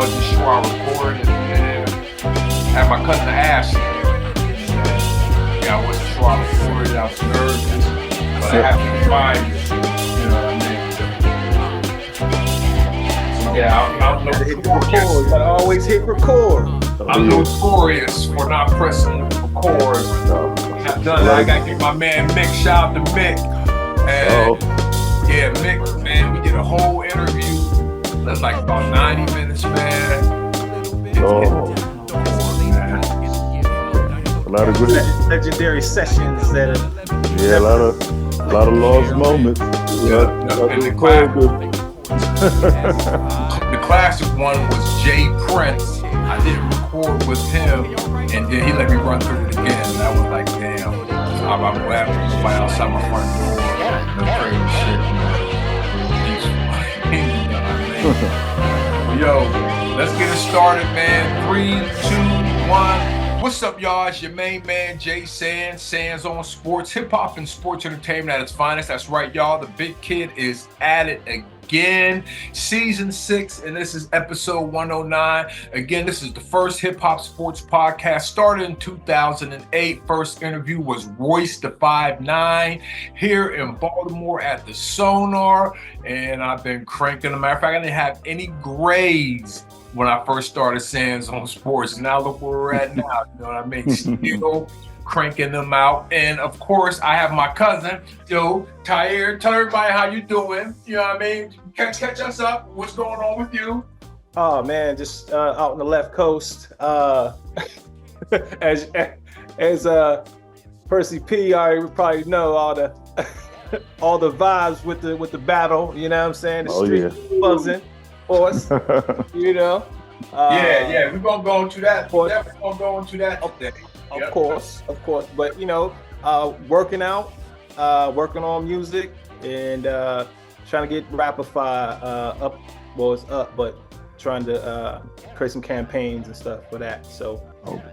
wasn't sure I recorded, and had my cousin ask me. Yeah, I wasn't sure I recorded. I was nervous, but I have to find it. You know what I mean? So yeah, I'm notorious. Gotta always hit record. I'm notorious for not pressing record. I've done that. I gotta give my man Mick, shout out to Mick. And yeah, Mick, man, we did a whole interview. That's like about 90 minutes, man. A lot of good legendary sessions that are a lot of lost moments. And the classic one was Jay Prince. I didn't record with him, and then he let me run through it again. And I was like, damn, I'm glad he was right outside my front door. No crazy shit. Yo, let's get it started, man. 3, 2, 1. What's up, y'all? It's your main man, Jay Sands on Sports, hip hop and sports entertainment at its finest. That's right, y'all. The big kid is at it again. Season 6, and this is episode 109. Again, this is the first hip hop sports podcast. Started in 2008. First interview was Royce the 5'9" here in Baltimore at the Sonar, and I've been cranking. As a matter of fact, I didn't have any grades when I first started Sands on Sports. Now look where we're at now. You know what I mean? Still cranking them out. And of course, I have my cousin, Tahir. Tell everybody how you doing. You know what I mean? Catch us up. What's going on with you? Oh man, just out on the left coast. As Percee P, I probably know all the all the vibes with the battle. You know what I'm saying? The street buzzing. Course, you know. Yeah, we're gonna go into that. Definitely gonna go into that today. Of course. But working out, working on music, and trying to get Rapify up. Well, it's up, but trying to create some campaigns and stuff for that. So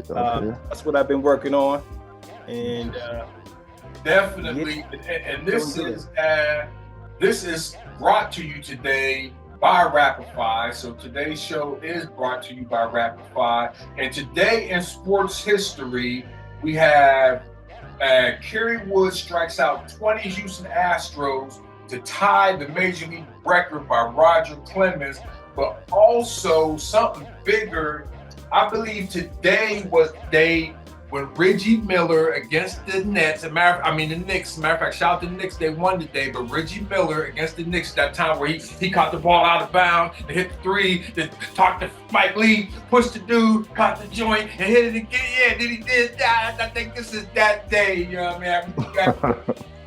that's what I've been working on, and definitely. And this is brought to you today by Rapify. So today's show is brought to you by Rapify. And today in sports history, we have Kerry Wood strikes out 20 Houston Astros to tie the Major League record by Roger Clemens. But also something bigger, I believe today was the day when Reggie Miller against the Nets, the Knicks, matter of fact, shout out to the Knicks, they won today, but Reggie Miller against the Knicks, that time where he caught the ball out of bounds, and hit the three, then talked to Mike Lee, pushed the dude, caught the joint, and hit it again. Yeah, then he did that. I think this is that day, you know what I mean?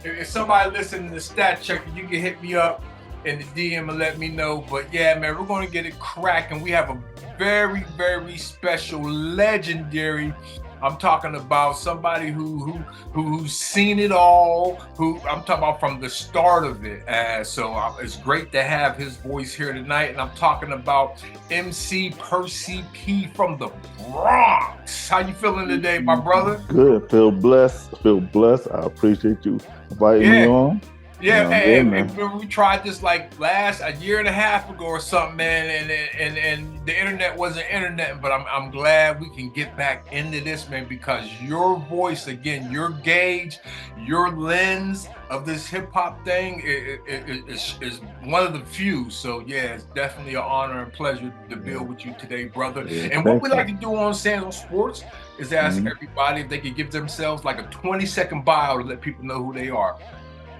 If somebody listening to the stat checker, you can hit me up in the DM and let me know. But yeah, man, we're going to get it cracking. We have a very, very special, legendary, I'm talking about somebody who's seen it all, who I'm talking about from the start of it. So it's great to have his voice here tonight. And I'm talking about MC Percee P from the Bronx. How you feeling today, my brother? Good. Feel blessed. I appreciate you inviting me on. Yeah, and we tried this like a year and a half ago or something, man, and the internet wasn't internet, but I'm glad we can get back into this, man, because your voice, again, your gauge, your lens of this hip hop thing is one of the few. So yeah, it's definitely an honor and pleasure to build with you today, brother. And what we like to do on Sands on Sports is ask everybody if they could give themselves like a 20-second bio to let people know who they are.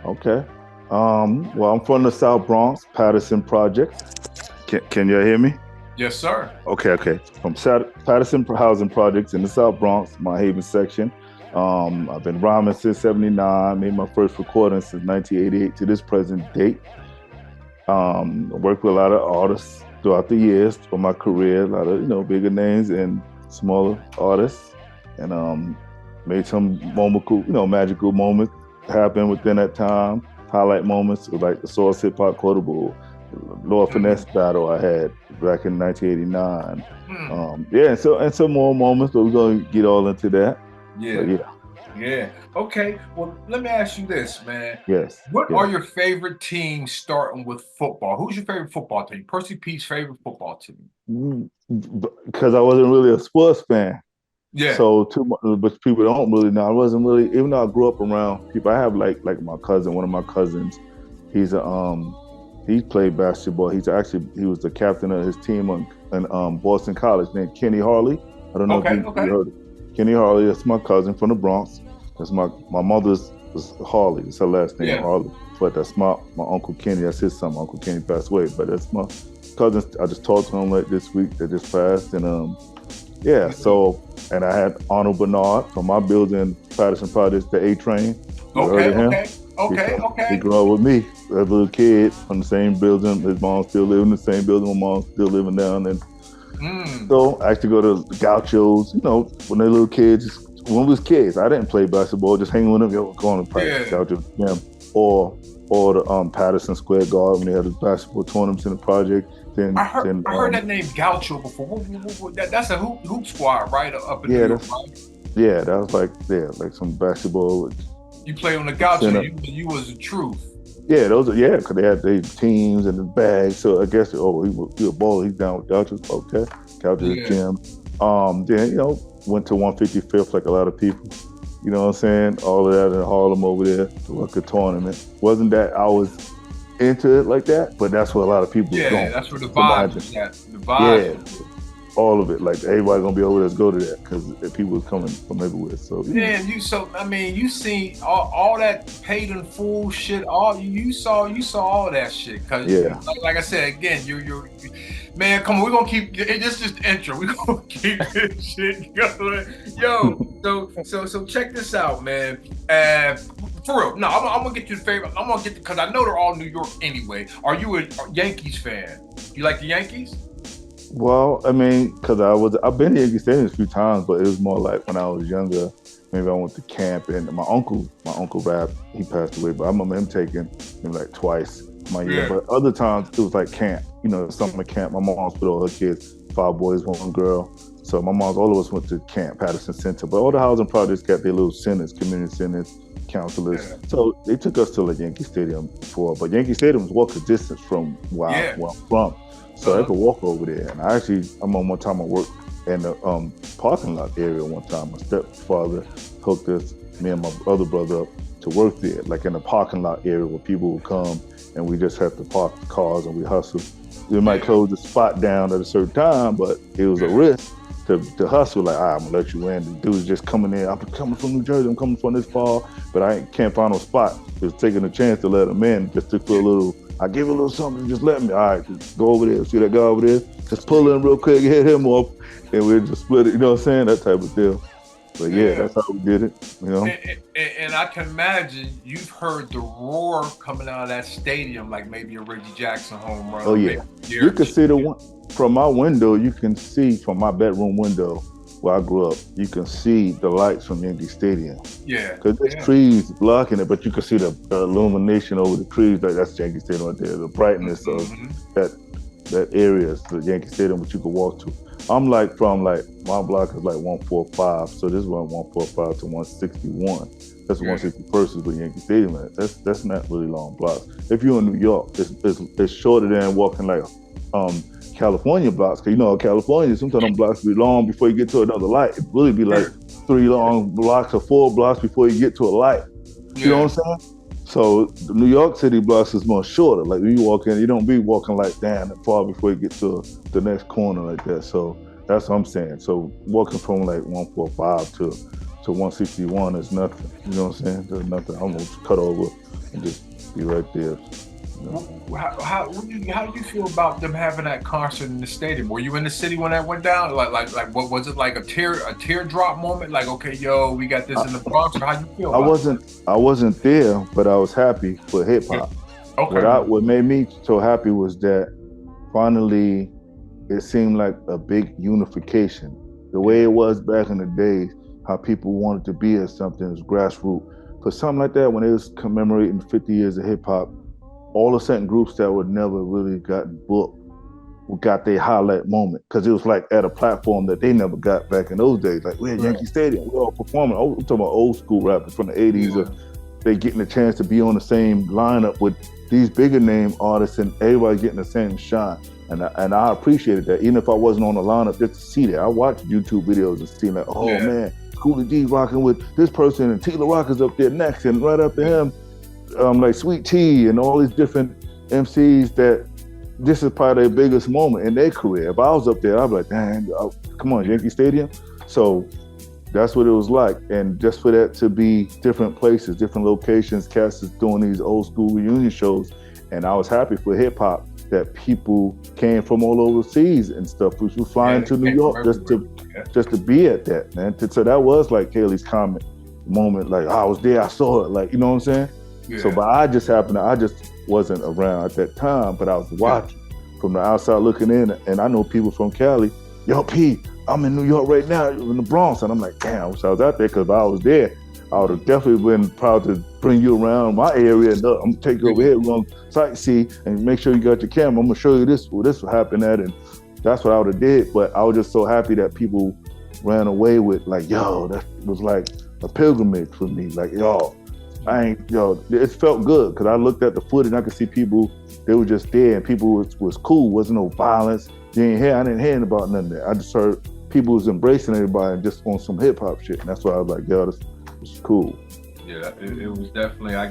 Okay. Well, I'm from the South Bronx, Patterson Project. Can y'all hear me? Yes, sir. Okay. From Patterson Housing Projects in the South Bronx, my Haven section. I've been rhyming since '79. Made my first recording since 1988 to this present date. I worked with a lot of artists throughout the years for my career. A lot of bigger names and smaller artists, and made some magical moments happen within that time. Highlight moments with like the Source Hip Hop Quotable, Lord Finesse battle I had back in 1989. And some more moments, but we're gonna get all into that. Yeah. Yeah. Okay. Well, let me ask you this, man. Yes, What are yes. your favorite teams starting with football? Who's your favorite football team? Percy P's favorite football team. Because I wasn't really a sports fan. Yeah. So too much, but people don't really know. I wasn't really, even though I grew up around people. I have like my cousin, one of my cousins. He's a he played basketball. He was the captain of his team in Boston College named Kenny Harley. I don't know if Okay. you Okay. heard of Kenny Harley. That's my cousin from the Bronx. That's my mother's was Harley. It's her last name Yeah. Harley. But that's my Uncle Kenny. That's his son. My Uncle Kenny passed away. But that's my cousin. I just talked to him like this week that just passed, and yeah. So and I had Arnold Bernard from my building, Patterson Projects, the A Train. You heard Okay. of him? Okay. Okay. He Okay. grew up with me as a little kid from the same building. His mom still living in the same building. My mom still living down. And so I used to go to Gauchos, when they little kids. When we was kids, I didn't play basketball, just hanging with them, going to practice Yeah. Gaucho gym or the Patterson Square Garden when they had the basketball tournaments in the project. I heard that name Gaucho before. That's a hoop squad, right? Up in New York, right? Yeah, that was like some basketball. You play on the Gaucho, you was the truth. Yeah, because they had their teams and the bags. So I guess he was a baller. He's down with Gauchos. Okay, Gauchos gym. Then went to 155th like a lot of people. You know what I'm saying? All of that in Harlem over there to work a tournament. Wasn't that I was into it like that, but that's where a lot of people was going. Yeah, that's where the vibe is at. The vibe. Yeah, all of it. Like everybody gonna be over there to go to that because people was coming from everywhere. So yeah, you seen all that paid in full shit. You saw all that shit. Cause like I said again, you're man, come on, we're gonna keep this just the intro. We're gonna keep this shit going. Yo, so check this out, man. For real, no, I'm gonna get you the favorite. I'm gonna get because I know they're all New York anyway. Are you a Yankees fan? You like the Yankees? Well, I mean, because I've been to Yankee Stadium a few times, but it was more like when I was younger. Maybe I went to camp, and my uncle Rap, he passed away, but I remember him taking him like twice my year. But other times it was like camp, summer camp. My mom's put all her kids, 5 boys, 1 girl. So my mom's, all of us went to camp, Patterson Center. But all the housing projects got their little centers, community centers, counselors. Yeah. So they took us to like Yankee Stadium before, but Yankee Stadium was walking distance from where I'm from. So I could walk over there. And I remember one time I worked in the parking lot area one time. My stepfather hooked us, me and my other brother up to work there, like in the parking lot area where people would come and we just have to park the cars and we hustle. They might close the spot down at a certain time, but it was a risk to hustle. Like, I'm gonna let you in. The dude's just coming in. I'm coming from New Jersey. I'm coming from this far, but I can't find no spot. Just taking a chance to let him in, just to feel a little. I give you a little something. Just let me. All right, just go over there. See that guy over there? Just pull in real quick, hit him off, and we'll just split it. You know what I'm saying? That type of deal. But yeah, that's how we did it. And I can imagine you've heard the roar coming out of that stadium, like maybe a Reggie Jackson home run. Oh yeah, you can see the one from my window. You can see from my bedroom window where I grew up. You can see the lights from Yankee Stadium. Yeah, because there's trees blocking it, but you can see the illumination over the trees. Like that's Yankee Stadium right there. The brightness of that area is the Yankee Stadium, which you can walk to. I'm like from my block is like 145, so this one 145 to 161. That's 161st is where Yankee Stadium is. That's not really long blocks. If you're in New York, it's shorter than walking like California blocks. Cause California sometimes them blocks be long before you get to another light. It really be like 3 long blocks or 4 blocks before you get to a light. You know what I'm saying? So the New York City blocks is more shorter. Like when you walk in, you don't be walking like down that far before you get to the next corner like that. So that's what I'm saying. So walking from like 145 to 161 is nothing. You know what I'm saying? There's nothing. I'm gonna cut over and just be right there. How do you feel about them having that concert in the stadium? Were you in the city when that went down? Like what was it, like a teardrop moment? Like, okay, yo, we got this in the Bronx. Or how you feel? I wasn't there, but I was happy for hip hop. Okay. What made me so happy was that finally it seemed like a big unification. The way it was back in the days, how people wanted to be at something, it was grassroots. For something like that, when it was commemorating 50 years of hip hop, all the certain groups that would never really gotten booked got their highlight moment because it was like at a platform that they never got back in those days. Like we're at Yankee Stadium, we're all performing. I'm talking about old school rappers from the '80s. Yeah. They getting a chance to be on the same lineup with these bigger name artists, and everybody getting the same shine. And I appreciated that, even if I wasn't on the lineup, just to see that. I watched YouTube videos and see like, oh man, Cooler D rocking with this person, and Tila Rock is up there next, and right after him, like Sweet Tea and all these different MCs that this is probably their biggest moment in their career. If I was up there, I'd be like, dang, come on, Yankee Stadium. So that's what it was like. And just for that to be different places, different locations, cats is doing these old school reunion shows. And I was happy for hip hop that people came from all overseas and stuff. We were flying to New York just to be at that, man. So that was like Kaylee's comment moment, like, I was there, I saw it, like, you know what I'm saying? Yeah. So, but I just wasn't around at that time, but I was watching from the outside looking in, and I know people from Cali, yo, P, I'm in New York right now, in the Bronx, and I'm like, damn, I wish I was out there, because if I was there, I would have definitely been proud to bring you around my area, and I'm gonna take you over here, we're gonna sightsee, and make sure you got your camera, I'm gonna show you this, where this will happen at, and that's what I would have did, but I was just so happy that people ran away with, like, yo, that was like a pilgrimage for me, like, yo, it felt good, because I looked at the footage and I could see people, they were just there, and people was cool, wasn't no violence, I didn't hear about none of that. I just heard people was embracing everybody and just on some hip hop shit, and that's why I was like, yo, this is cool. Yeah, it was definitely, I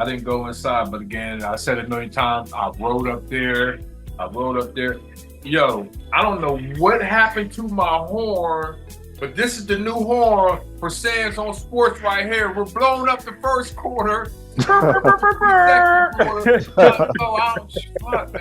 didn't go inside, but again, I said it a million times, I rode up there. Yo, I don't know what happened to my horn, but this is the new horn for Sands on Sports right here. We're blowing up the first quarter. Second quarter. I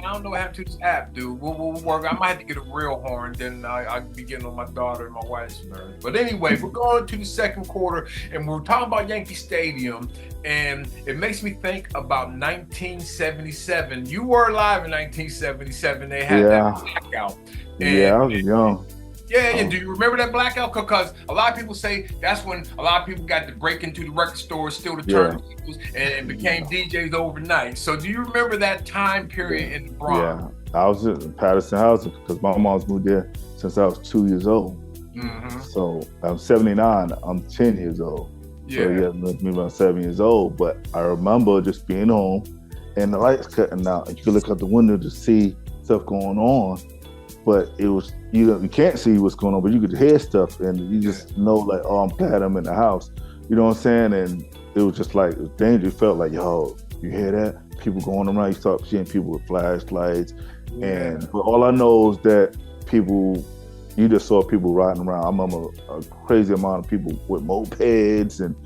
don't know what happened to this app, dude. We'll work. I might have to get a real horn, then I'll be getting on my daughter and my wife's nerves. But anyway, we're going to the second quarter, and we're talking about Yankee Stadium, and it makes me think about 1977. You were alive in 1977. They had that blackout. I was young. Yeah. Do you remember that blackout? Because a lot of people say that's when a lot of people got to break into the record stores, steal the turntables, and became DJs overnight. So do you remember that time period in the Bronx? Yeah, I was in Patterson Housing because my mom's moved there since I was 2 years old. Mm-hmm. So I'm 79. I'm 10 years old. Yeah. So me about 7 years old. But I remember just being home and the lights cutting out. And you could look out the window to see stuff going on. But it was, you can't see what's going on, but you could hear stuff, and you just know, like, oh, I'm glad I'm in the house. You know what I'm saying? And it was just like, it was dangerous. It felt like, yo, you hear that? People going around, you start seeing people with flashlights. Yeah. But all I know is that you just saw people riding around. I remember a crazy amount of people with mopeds, and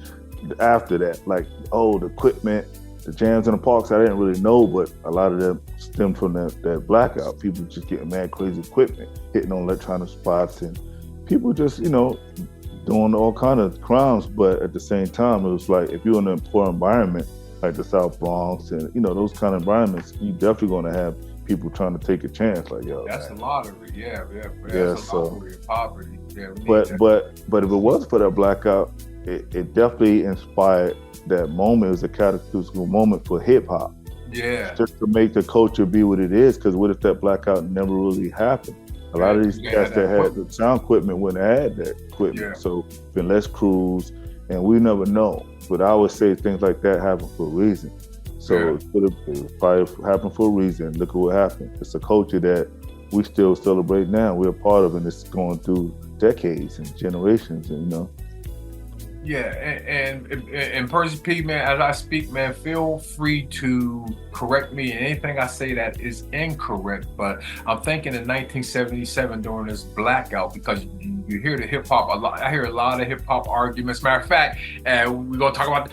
after that, like, the equipment, the jams in the parks, I didn't really know, but a lot of them stemmed from that blackout. People just getting mad crazy equipment, hitting on electronic spots, and people just, doing all kind of crimes. But at the same time, it was like, if you're in an poor environment, like the South Bronx and, those kind of environments, you definitely going to have people trying to take a chance. Like, yo, that's man. A lottery. Yeah. That's a lottery of poverty. Yeah, but if it wasn't for that blackout, it definitely inspired that moment. It was a cataclysmic moment for hip hop. Yeah. Just to make the culture be what it is, because what if that blackout never really happened? A lot of these cats that had the sound equipment wouldn't have had that equipment. Yeah. So been less crews, and we never know. But I always say things like that happen for a reason. So it probably happened for a reason. Look at what happened. It's a culture that we still celebrate now. We're a part of, and it's going through decades and generations, and Yeah, and Percee P, man, as I speak, man, feel free to correct me. Anything I say that is incorrect, but I'm thinking in 1977 during this blackout, because you hear the hip hop a lot. I hear a lot of hip hop arguments. Matter of fact, we're gonna talk about.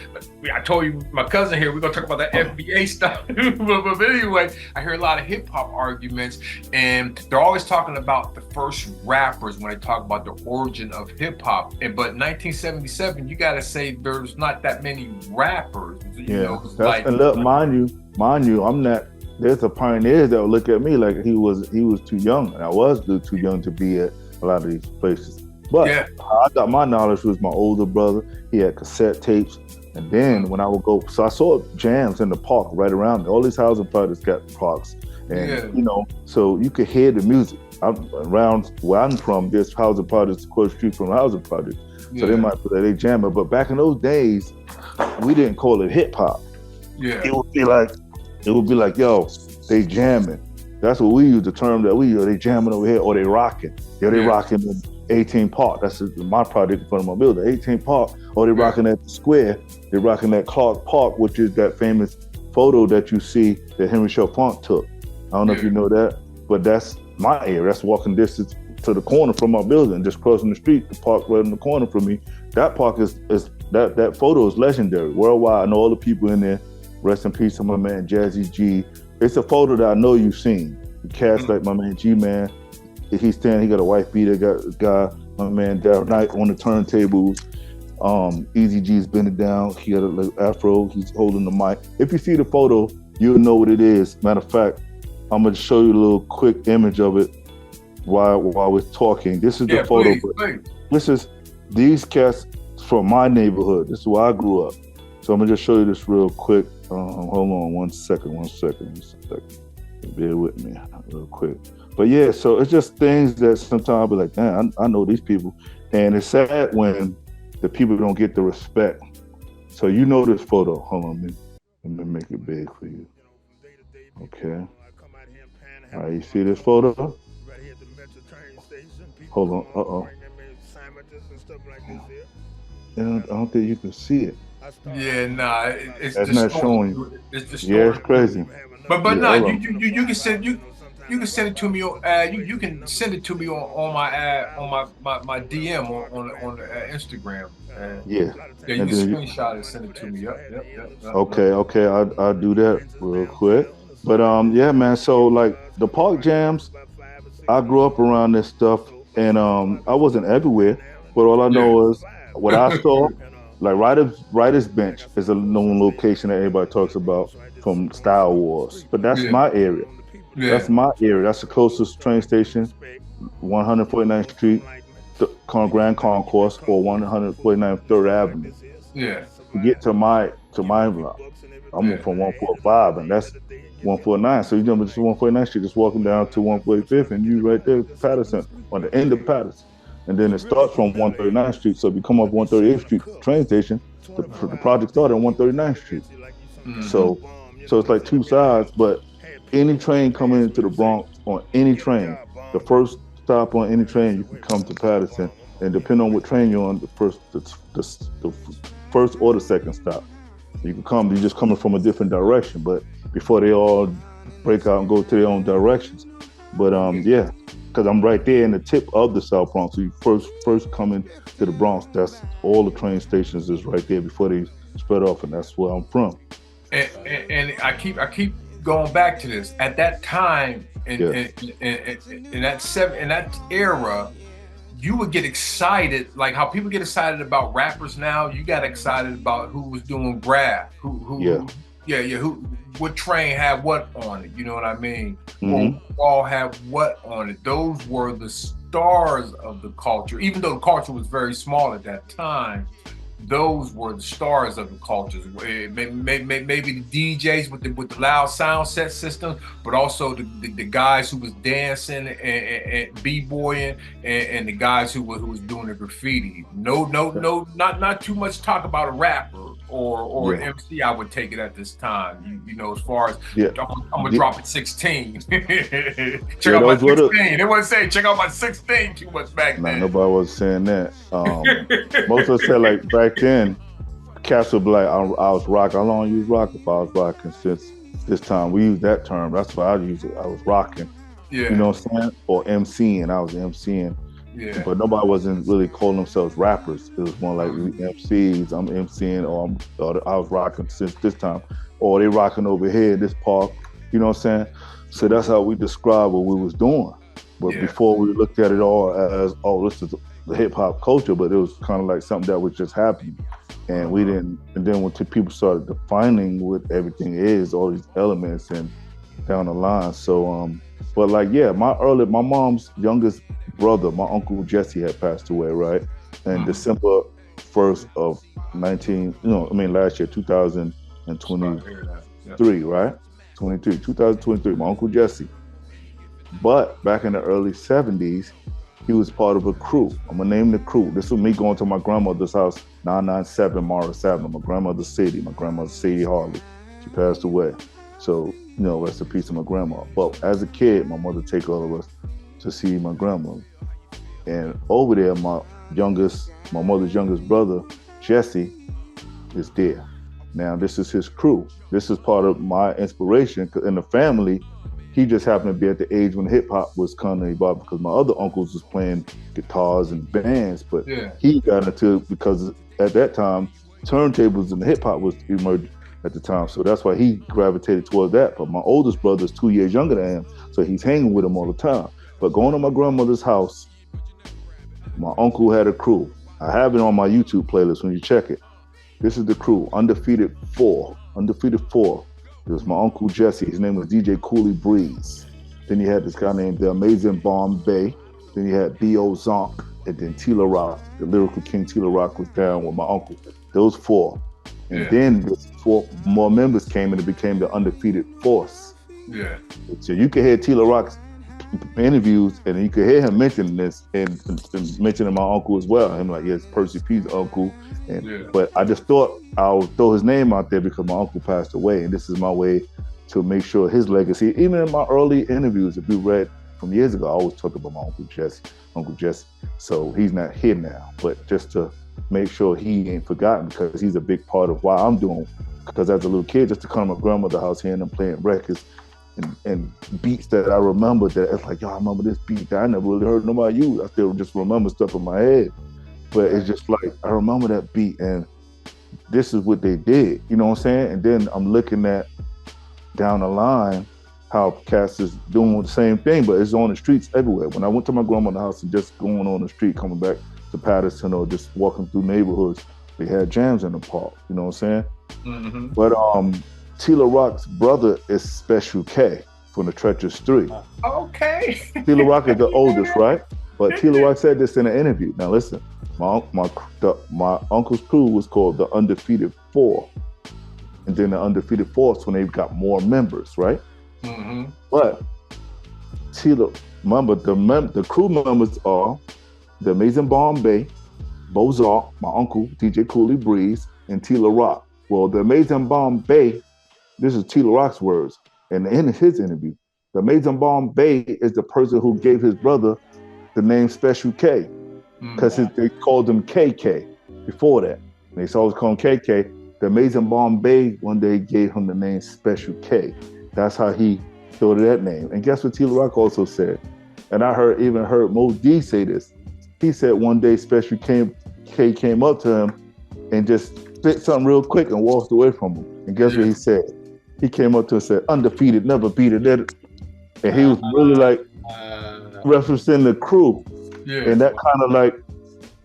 I told you, my cousin here, we're gonna talk about the FBA stuff. but anyway, I hear a lot of hip hop arguments, and they're always talking about the first rappers when they talk about the origin of hip hop. But 1977, you gotta say there's not that many rappers. And look, mind you, I'm not. There's a pioneers that would look at me like he was too young, and I was too young to be at a lot of these places. But I got my knowledge was my older brother. He had cassette tapes, and then when I would go, so I saw jams in the park right around me. All these housing projects got parks, And so you could hear the music. Around where I'm from, there's housing projects across the street from the housing project. So they might put that, they jamming. But back in those days, we didn't call it hip hop. Yeah. It would be like, yo, they jamming. That's what we use, the term that we use. They jamming over here, or they rocking. They rocking in 18 Park. That's my project in front of my building, 18 Park. Or they rocking at the square. They rocking at Clark Park, which is that famous photo that you see that Henry Chalfant took. I don't know if you know that, but that's my area. That's walking distance to the corner from my building, just crossing the street, the park right in the corner from me. That park is that photo is legendary worldwide. I know all the people in there. Rest in peace to my man Jazzy G. It's a photo that I know you've seen. The cast like my man G-Man. He's standing, he got a white beater, got a guy, my man Darryl Knight on the turntables. Easy G's bending down, he got a little afro, he's holding the mic. If you see the photo, you'll know what it is. Matter of fact, I'm gonna show you a little quick image of it while we're talking. This is the photo. Please. This is these cats from my neighborhood. This is where I grew up. So I'm gonna just show you this real quick. Hold on one second. Bear with me real quick. But yeah, so it's just things that sometimes I'll be like, man, I know these people. And it's sad when the people don't get the respect. So you know this photo. Hold on, let me make it big for you. Okay. All right, you see this photo? Hold on, I don't think you can see it. Yeah, nah, that's not showing you. Yeah, it's crazy. But nah, you can send it to me on you can send it to me on my DM on Instagram. Yeah, you can screenshot it and send it to me. Yep. Okay, I'll do that real quick. But yeah, man. So like the park jams, I grew up around this stuff, and I wasn't everywhere, but all I know is what I saw. Like Writer's Bench is a known location that everybody talks about from Star Wars, but that's my area. Yeah. That's my area. That's the closest train station, 149th Street, Grand Concourse, or 149th 3rd Avenue. Yeah. To get to my block, I'm from 145, and that's 149. So you jump into 149th Street, just walking down to 145th, and you right there, Patterson, on the end of Patterson. And then it starts from 139th Street. So if you come up 138th Street train station, the project started on 139th Street. Mm-hmm. So it's like two sides, but any train coming into the Bronx on any train, the first stop on any train, you can come to Patterson. And depending on what train you're on, the first or the second stop, you can come. You're just coming from a different direction, but before they all break out and go to their own directions. But yeah. Because I'm right there in the tip of the South Bronx. So you first coming to the Bronx, that's all the train stations is right there before they spread off, and that's where I'm from. And I keep going back to this. At that time, in that era, you would get excited, like how people get excited about rappers now. You got excited about who was doing rap, what train had what on it, you know what I mean? Mm-hmm. Or all had what on it. Those were the stars of the culture. Even though the culture was very small at that time, those were the stars of the cultures. Maybe the DJs with the loud sound set system, but also the guys who was dancing and b-boying, and the guys who was doing the graffiti. Not too much talk about a rapper or MC. I would take it at this time. You know, as far as I'm gonna drop it 16. Check out my 16. They wouldn't say check out my 16 too much back then. Nobody was saying that. Most of us said like back then, cats would be like, I was rocking. How long you was rocking? If I was rocking since this time. We use that term. That's why I use it. I was rocking. Yeah. You know what I'm saying? Or MCing. I was MCing. Yeah. But nobody wasn't really calling themselves rappers. It was more like MCs. I'm MCing, or I was rocking since this time. Or they rocking over here, this park. You know what I'm saying? So that's how we describe what we was doing. But before we looked at it all as, this is the hip hop culture, but it was kind of like something that was just happening. And we didn't, and then when people started defining what everything is, all these elements and down the line. So, but like, my mom's youngest brother, my Uncle Jesse, had passed away, right? And December 1st of last year, 2023, right? 2023, my Uncle Jesse. But back in the early 70s, he was part of a crew. I'm gonna name the crew. This was me going to my grandmother's house, 997 Morris Avenue. My grandmother Sadie Harley. She passed away. So, rest in peace to my grandma. But as a kid, my mother take all of us to see my grandmother. And over there, my mother's youngest brother, Jesse, is there. Now, this is his crew. This is part of my inspiration. In the family, he just happened to be at the age when hip hop was kind of evolved because my other uncles was playing guitars and bands, but he got into it because at that time, turntables and hip hop was emerging at the time. So that's why he gravitated toward that. But my oldest brother is 2 years younger than him, so he's hanging with him all the time. But going to my grandmother's house, my uncle had a crew. I have it on my YouTube playlist when you check it. This is the crew, Undefeated 4. It was my Uncle Jesse. His name was DJ Cooley Breeze. Then you had this guy named The Amazing Bombay. Then you had B.O. Zonk. And then Tila Rock. The lyrical king Tila Rock was down with my uncle. Those 4. And then 4 more members came and it became the Undefeated Force. Yeah. So you can hear Tila Rock's interviews and you could hear him mentioning this and mentioning my uncle as well. Him like, yes, Percee P's uncle. But I just thought I'll throw his name out there because my uncle passed away, and this is my way to make sure his legacy. Even in my early interviews, if you read from years ago, I always talk about my Uncle Jesse. So he's not here now, but just to make sure he ain't forgotten because he's a big part of why I'm doing. Because as a little kid, just to come to my grandmother's house hearing them playing records and beats that I remember that it's like, yo, I remember this beat that I never really heard nobody use. I still just remember stuff in my head. But it's just like, I remember that beat and this is what they did, you know what I'm saying? And then I'm looking at down the line how cats is doing the same thing, but it's on the streets everywhere. When I went to my grandmother's house and just going on the street, coming back to Patterson or just walking through neighborhoods, they had jams in the park, you know what I'm saying? Mm-hmm. But Tila Rock's brother is Special K from the Treacherous 3. Okay. Tila Rock is the oldest, right? But Tila Rock said this in an interview. Now listen, my uncle's crew was called the Undefeated 4. And then the Undefeated Force when they got more members, right? Mm-hmm. But Tila, remember the crew members are The Amazing Bombay, Bozark, my uncle, DJ Cooley Breeze, and Tila Rock. Well, The Amazing Bombay, this is Tila Rock's words, and in his interview, The Amazing Bombay is the person who gave his brother the name Special K, because they called him KK before that. They always called him KK. The Amazing Bombay one day gave him the name Special K. That's how he thought of that name. And guess what Tila Rock also said? And I even heard Mo D say this. He said one day Special K came up to him and just spit something real quick and walked away from him. And guess what he said? He came up to him and said, undefeated, never beat it. And he was really like referencing the crew. Yeah. And that kind of like,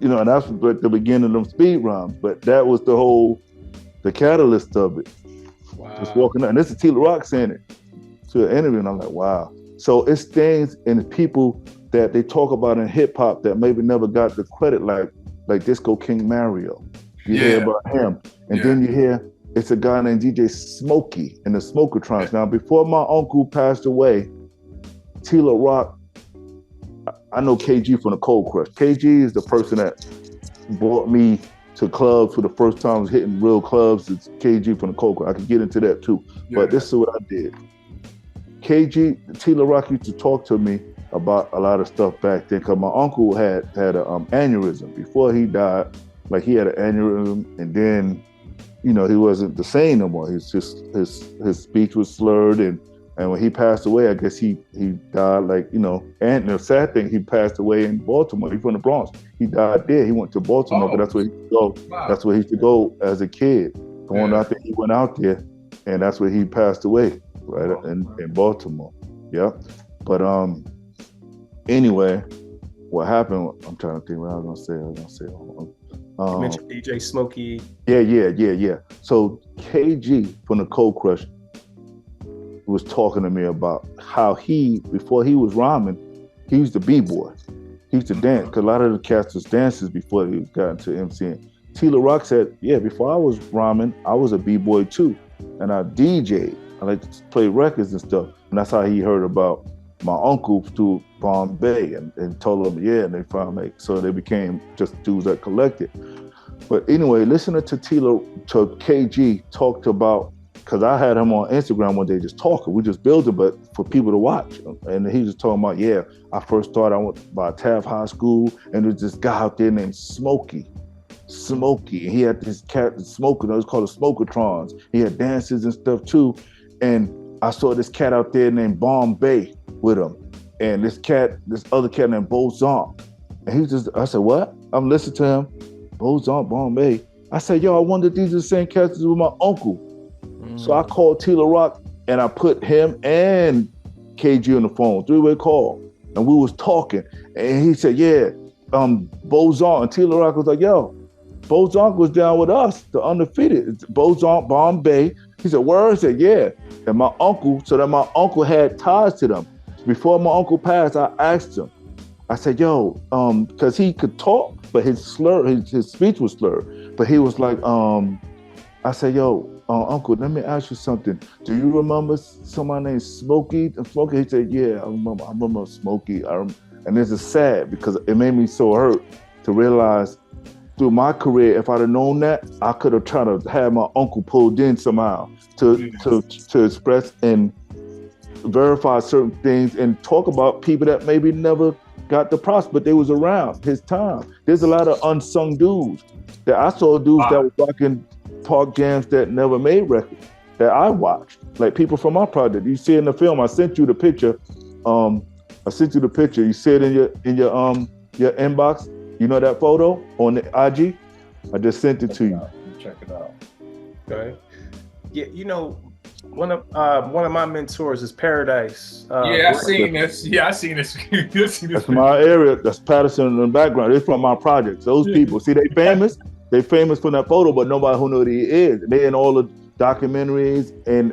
and that's like the beginning of them speed rhymes. But that was the catalyst of it. Wow. Just walking out. And this is Tila Rock saying it to an interview. And I'm like, wow. So it's things and people that they talk about in hip hop that maybe never got the credit, like Disco King Mario. You hear about him. And then you hear it's a guy named DJ Smokey in the Smokertrons. Now, before my uncle passed away, Tila Rock, I know KG from the Cold Crush. KG is the person that brought me to clubs for the first time. I was hitting real clubs. It's KG from the Cold Crush. I could get into that too. But this is what I did. Tila Rock used to talk to me about a lot of stuff back then because my uncle had an aneurysm. Before he died, like he had an aneurysm and then, he wasn't the same no more. He's just, his speech was slurred and when he passed away, I guess he died and the sad thing, he passed away in Baltimore. He's from the Bronx. He died there. He went to Baltimore, but that's where he used to go. Wow. That's where he used to go as a kid. Going out there, he went out there and that's where he passed away, right in Baltimore. Yeah. But anyway, what happened, I'm trying to think what I was going to say. You mentioned DJ Smokey. Yeah. So KG from the Cold Crush was talking to me about how before he was rhyming, he used to b-boy. He used to dance, because a lot of the cats was dancers before he got into MCing. Tila Rock said, before I was rhyming, I was a b-boy too. And I DJ'd. I like to play records and stuff. And that's how he heard about my uncle through Bombay and told him, yeah, and they finally, so they became just dudes that collected. But anyway, listening to KG talked about, because I had him on Instagram one day just talking. We just built it, but for people to watch. And he was talking about, yeah, I first thought I went by Taft High School, and there's this guy out there named Smokey. And he had this cat, Smoker, it was called the Smokertrons. He had dances and stuff too. And I saw this cat out there named Bombay with him. And this other cat named Bozon. And I said, what? I'm listening to him. Bozon, Bombay. I said, yo, I wonder if these are the same cats as with my uncle. So I called Tila Rock and I put him and KG on the phone, 3-way call. And we was talking. And he said, yeah, Bozon. And Tila Rock was like, yo, Bozon was down with us, the undefeated. Bozon, Bombay. He said, word? I said, yeah. And my uncle had ties to them. Before my uncle passed, I asked him. I said, yo, because he could talk, but his speech was slurred. But he was like, I said, yo, uncle, let me ask you something. Do you remember somebody named Smokey? Smokey, he said, yeah, I remember Smokey. And this is sad because it made me so hurt to realize through my career, if I'd have known that, I could have tried to have my uncle pulled in somehow to express and verify certain things and talk about people that maybe never got the props, but they was around his time. There's a lot of unsung dudes that I saw, dudes that were rocking park jams that never made records that I watched, like people from my project. You see in the film, I sent you the picture. You see it in your inbox. You know that photo on the IG? I just sent it to you. Check it out. Okay. Yeah, you know, one of my mentors is Paradise. Yeah, I seen this. That's my area. That's Patterson in the background. They're from my projects. Those people, see, they famous. They famous from that photo, but nobody who knows who he is. They in all the documentaries and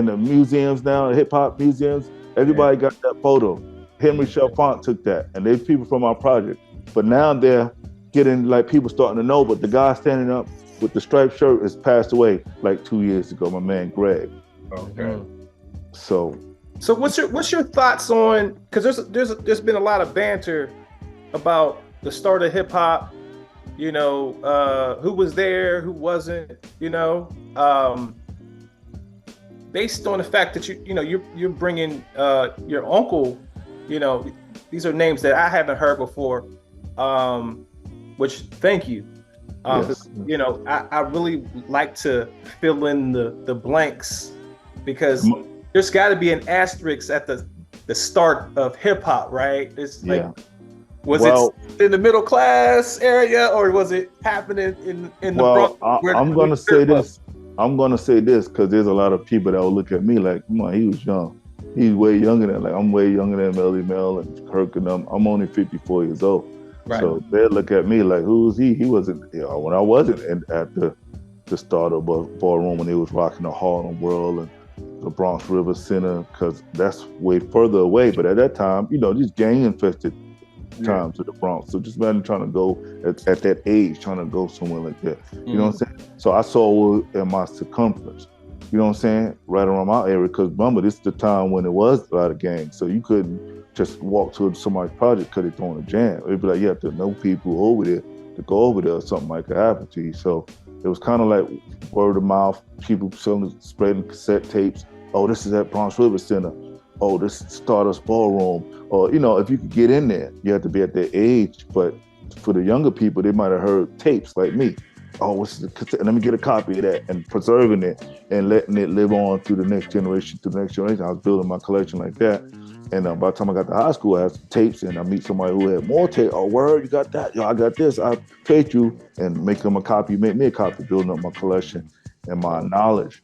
the museums now, hip hop museums. Everybody got that photo. Henry Chalfant took that, and they're people from our project. But now they're getting, like, people starting to know, but the guy standing up with the striped shirt has passed away like 2 years ago, my man Greg. Okay. So what's your thoughts on, because there's been a lot of banter about the start of hip hop, you know, who was there, who wasn't, you know, based on the fact that you're bringing your uncle, you know, these are names that I haven't heard before. Which thank you. Yes. You know, I really like to fill in the blanks because there's got to be an asterisk at the start of hip hop, right? It's like, was it in the middle class area or was it happening in the Bronx? I'm gonna say this. I'm gonna say this because there's a lot of people that will look at me like, come on, he was young. He's way younger than, like, I'm way younger than Melly Mel and Kirk and them. I'm only 54 years old. Right. So they look at me like, who's he? He wasn't, you know, when I wasn't at the start of ballroom when they was rocking the Harlem World and the Bronx River Center, because that's way further away. But at that time, you know, these gang infested times of the Bronx. So just imagine trying to go at that age, trying to go somewhere like that. You know what I'm saying? So I saw it in my circumference. You know what I'm saying? Right around my area, because remember, this is the time when it was a lot of gangs. So you couldn't just walk to somebody's project because they're throwing a jam. It'd be like you have to know people over there to go over there or something might could happen to you. So it was kind of like word of mouth, people spreading cassette tapes. Oh, this is at Bronx River Center. Oh, this is Stardust Ballroom. Or, you know, if you could get in there, you have to be at their age. But for the younger people, they might have heard tapes like me. Oh, what's the cassette? Let me get a copy of that, and preserving it and letting it live on through the next generation. I was building my collection like that. And by the time I got to high school, I had some tapes, and I meet somebody who had more tape. Oh, word, you got that? Yo, I got this. I trade you and make them a copy, make me a copy, building up my collection and my knowledge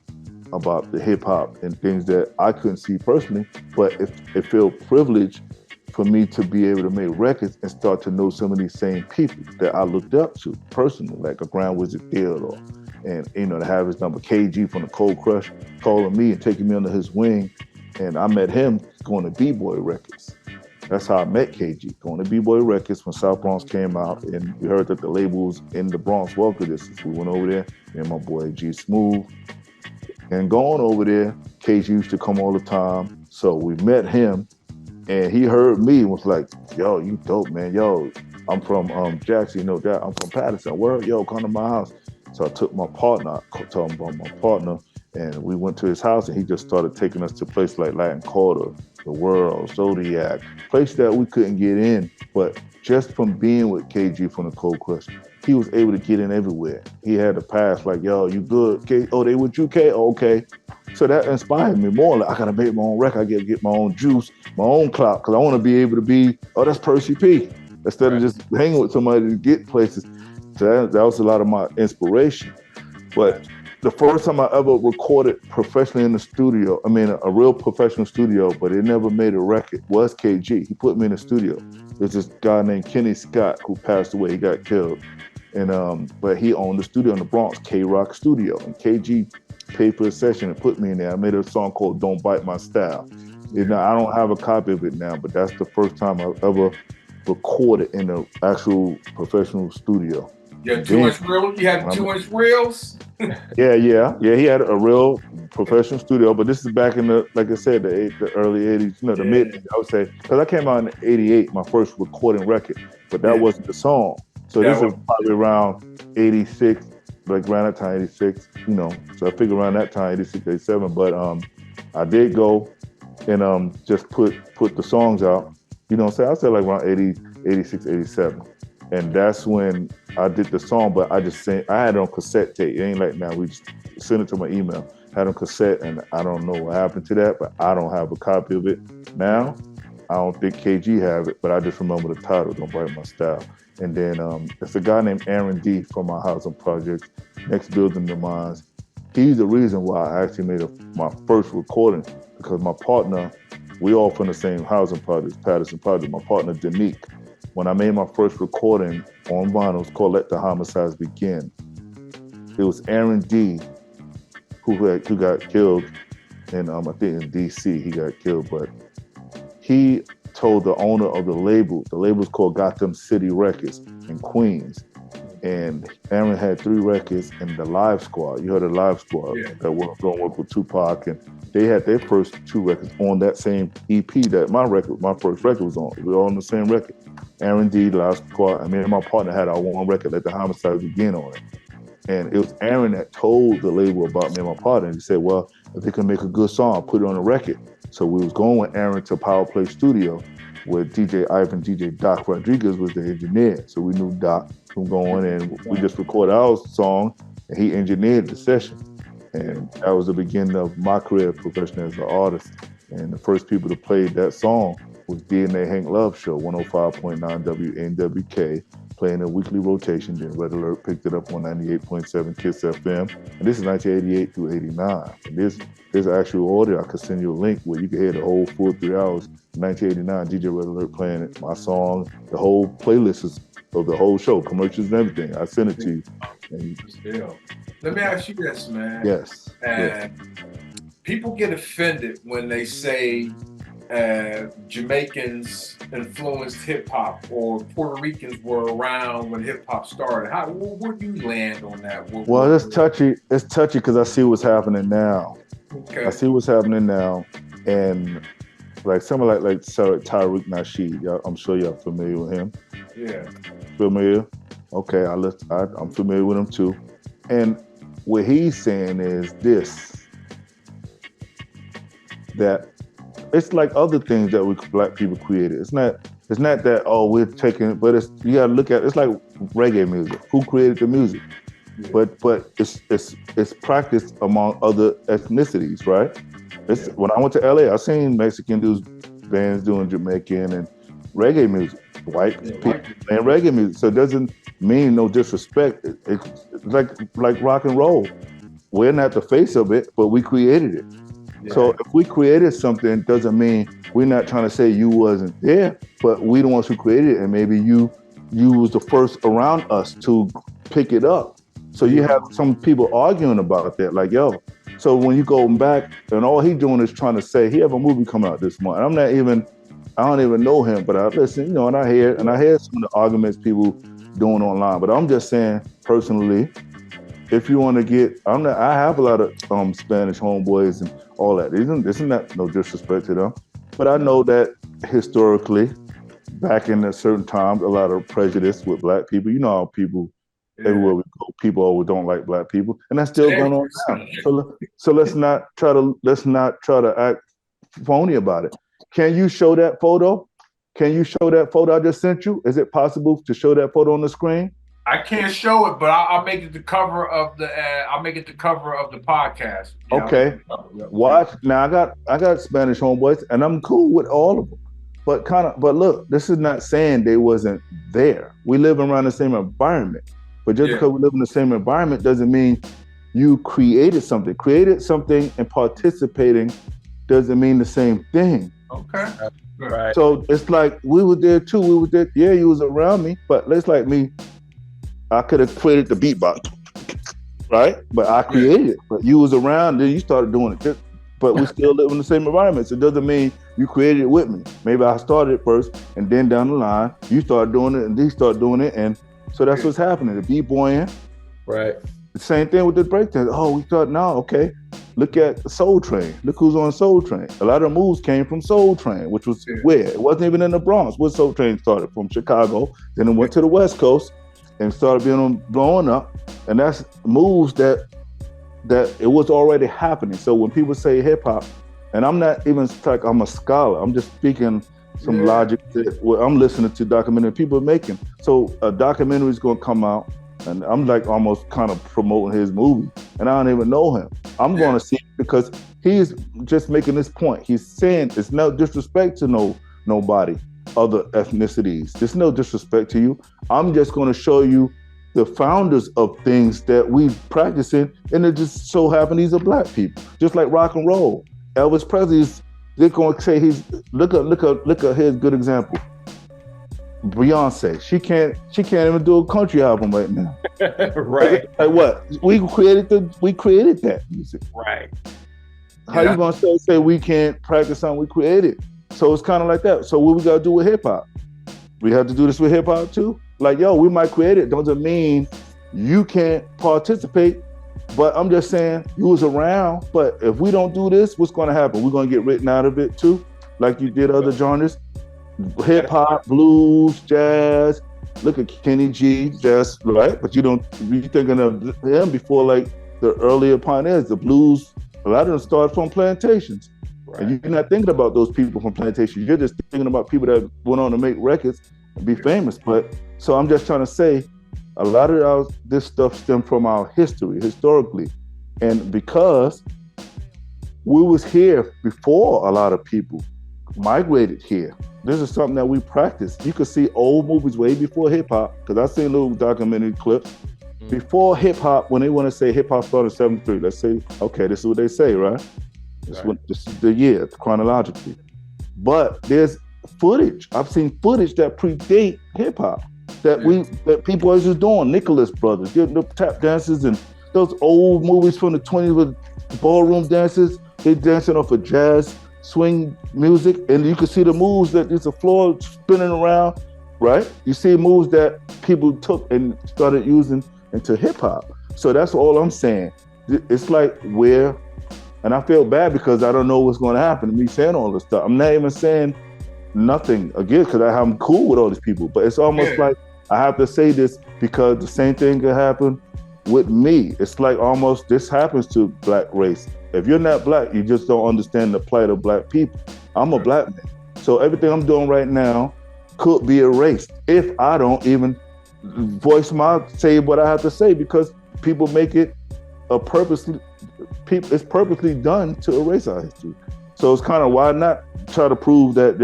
about the hip hop and things that I couldn't see personally. But it felt privileged for me to be able to make records and start to know some of these same people that I looked up to personally, like a Grand Wizard Theodore. And, you know, to have his number KG from the Cold Crush calling me and taking me under his wing. And I met him going to B-Boy Records. That's how I met KG, going to B-Boy Records when South Bronx came out. And we heard that the label was in the Bronx welcome distance. We went over there, me and my boy G Smooth, And going over there, KG used to come all the time. So we met him, and he heard me and was like, "Yo, you dope, man. Yo, I'm from Jackson, you know that. I'm from Patterson. Where? Yo, come to my house." So I took my partner, I told him about my partner, and we went to his house, and he just started taking us to places like Latin Quarter, The World, Zodiac, place that we couldn't get in. But just from being with KG from the Cold Crush, he was able to get in everywhere. He had a pass like, "Yo, you good? K? Oh, they with you, K? Oh, okay." So that inspired me more. Like, I gotta make my own record. I gotta get my own juice, my own clout, because I want to be able to be, oh, that's Percee P, instead of just hanging with somebody to get places. So that was a lot of my inspiration. But the first time I ever recorded professionally in the studio, I mean, a real professional studio, but it never made a record, was KG. He put me in the studio. There's this guy named Kenny Scott who passed away. He got killed. And but he owned the studio in the Bronx, K-Rock Studio. And KG paid for a session and put me in there. I made a song called Don't Bite My Style. You know, I don't have a copy of it now, but that's the first time I've ever recorded in an actual professional studio. You had 2-inch reels? You had 2-inch reels? Yeah. He had a real professional studio, but this is back in the, like I said, the early 80s, you know, the mid, I would say, because I came out in 88, my first recording record, but that wasn't the song. So this is probably around 86, like around that time, 86, you know. So I figure around that time, 86, 87. But I did go and just put the songs out. You know what I'm saying? I said like around 80, 86, 87. And that's when I did the song, but I just sent, I had it on cassette tape. It ain't like now, we just sent it to my email. Had on cassette, and I don't know what happened to that, but I don't have a copy of it now. I don't think KG have it, but I just remember the title, Don't Bite My Style. And then it's a guy named Aaron D from my housing project, next building to mine. He's the reason why I actually made my first recording, because my partner, we all from the same housing project, Patterson Project. My partner, Danique, when I made my first recording on vinyl, it's called Let the Homicides Begin. It was Aaron D who got killed, and I think in DC he got killed, but he told the owner of the label's called Gotham City Records in Queens. And Aaron had 3 records in the Live Squad. You heard of Live Squad that were going to work with Tupac, and they had their first 2 records on that same EP that my first record was on. We were all on the same record. Aaron D, Live Squad, I mean, and my partner had our one record, Let the Homicide Begin, on it. And it was Aaron that told the label about me and my partner. And he said, well, if they can make a good song, I'll put it on a record. So we was going with Aaron to Power Play Studio, where DJ Ivan, DJ Doc Rodriguez was the engineer. So we knew Doc from going, and we just recorded our song, and he engineered the session. And that was the beginning of my career professionally as an artist. And the first people to play that song was DNA Hank Love Show, 105.9 WNWK, playing a weekly rotation. Then Red Alert picked it up on 98.7 Kiss FM. And this is 1988 through 89. And there's actual audio. I could send you a link where you can hear the whole full 3 hours. 1989, DJ Red Alert playing it, my song, the whole playlist of the whole show, commercials and everything. I sent it to you. And let me ask you this, man. Yes. And people get offended when they say Jamaicans influenced hip hop, or Puerto Ricans were around when hip hop started. Where do you land on that? Well, it's touchy. It's touchy because I see what's happening now. Okay. I see what's happening now, and like someone like Tariq Nasheed. I'm sure y'all familiar with him. Yeah. Familiar? Okay, I'm familiar with him too. And what he's saying is this: that it's like other things that we black people created. It's not that, oh, we're taking it, but you gotta look at it's like reggae music. Who created the music? Yeah. But it's practiced among other ethnicities, right? When I went to LA, I seen Mexican bands doing Jamaican and reggae music, white people playing reggae music. So it doesn't mean no disrespect. It's like rock and roll. We're not the face of it, but we created it. Yeah. So if we created something, it doesn't mean we're not trying to say you wasn't there, but we the ones who created it, and maybe you was the first around us to pick it up. So you have some people arguing about that, like, yo. So when you go back, and all he's doing is trying to say, he have a movie coming out this month. I don't even know him, but I listen, and I hear some of the arguments people doing online. But I'm just saying, personally, if you want to get, I have a lot of Spanish homeboys and all that. Isn't that no disrespect to them? But I know that historically, back in a certain times, a lot of prejudice with black people. You know how people everywhere we go, people always don't like black people, and that's still going on now. So let's not try to act phony about it. Can you show that photo? Can you show that photo I just sent you? Is it possible to show that photo on the screen? I can't show it, but I'll make it the cover of the. I'll make it the cover of the podcast. Okay. Watch now. I got Spanish homeboys, and I'm cool with all of them. But look, this is not saying they wasn't there. We live around the same environment. But just because we live in the same environment doesn't mean you created something. Created something and participating doesn't mean the same thing. Okay. Right. So it's like we were there too. We were there. Yeah, you was around me, but it's like me. I could have created the beatbox, right? But I created it. But you was around, then you started doing it. But we still live in the same environment. So it doesn't mean you created it with me. Maybe I started it first, and then down the line, you started doing it, and they started doing it, and so that's what's happening. The b-boying. Right. The same thing with the breakdance. Oh, we thought, no, okay. Look at Soul Train. Look who's on Soul Train. A lot of moves came from Soul Train, which was where? It wasn't even in the Bronx. Where Soul Train started from Chicago. Then it went to the West Coast and started blowing up. And that's moves that it was already happening. So when people say hip hop, and I'm not even like I'm a scholar, I'm just speaking some logic that I'm listening to documentary people making. So a documentary is going to come out, and I'm like almost kind of promoting his movie, and I don't even know him. I'm going to see it because he's just making this point. He's saying it's no disrespect to nobody, other ethnicities. There's no disrespect to you. I'm just going to show you the founders of things that we practicing, and it just so happen these are black people, just like rock and roll. Elvis Presley's. They're going to say look at his good example. Beyonce, she can't even do a country album right now. Right. Like what? We created that music. Right. How you gonna say we can't practice something we created? So it's kind of like that. So what we gotta do with hip hop? We have to do this with hip hop too. Like we might create it. Doesn't mean you can't participate. But I'm just saying, you was around, but if we don't do this, what's going to happen? We're going to get written out of it too, like you did other genres. Hip hop, blues, jazz. Look at Kenny G, jazz, right? But you thinking of him before like the earlier pioneers, the blues. A lot of them started from plantations. Right. And you're not thinking about those people from plantations. You're just thinking about people that went on to make records and be famous. But so I'm just trying to say, a lot of this stuff stemmed from our history, historically. And because we was here before a lot of people migrated here, this is something that we practice. You could see old movies way before hip hop, because I've seen little documentary clips. Before hip hop, when they want to say hip hop started in 73, let's say, okay, this is what they say, right? This is the year, chronologically. But there's footage. I've seen footage that predate hip hop. That people are just doing. Nicholas Brothers, the tap dances and those old movies from the 20s with ballroom dances. They dancing off of jazz, swing music, and you can see the moves that there's a floor spinning around, right? You see moves that people took and started using into hip hop. So that's all I'm saying. It's like and I feel bad because I don't know what's going to happen to me saying all this stuff. I'm not even saying nothing again because I'm cool with all these people, but it's almost like I have to say this because the same thing could happen with me. It's like almost this happens to black race. If you're not black, you just don't understand the plight of black people. I'm a black man. So everything I'm doing right now could be erased if I don't even say what I have to say, because people make it it's purposely done to erase our history. So it's kind of, why not try to prove that,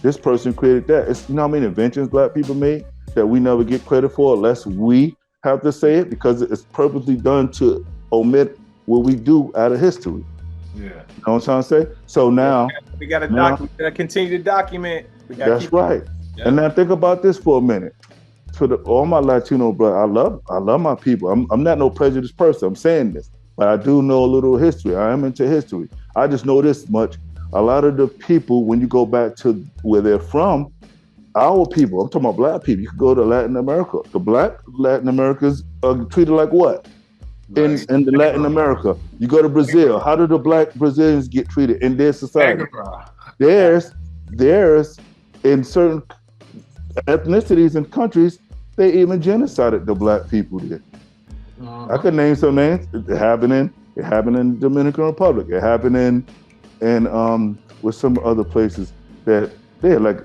this person created that? It's, you know how many inventions black people made that we never get credit for unless we have to say it, because it's purposely done to omit what we do out of history. Yeah. You know what I'm trying to say? So now we got to continue to document. That's right. Yeah. And now think about this for a minute. For all my Latino brothers, I love my people. I'm not no prejudiced person. I'm saying this, but I do know a little history. I am into history. I just know this much. A lot of the people, when you go back to where they're from, our people, I'm talking about black people. You can go to Latin America. The black Latin Americans are treated like what? in the Latin America. You go to Brazil. How do the black Brazilians get treated in their society? There's in certain ethnicities and countries, they even genocided the black people there. I could name some names. It happened in the Dominican Republic. It happened in with some other places that they like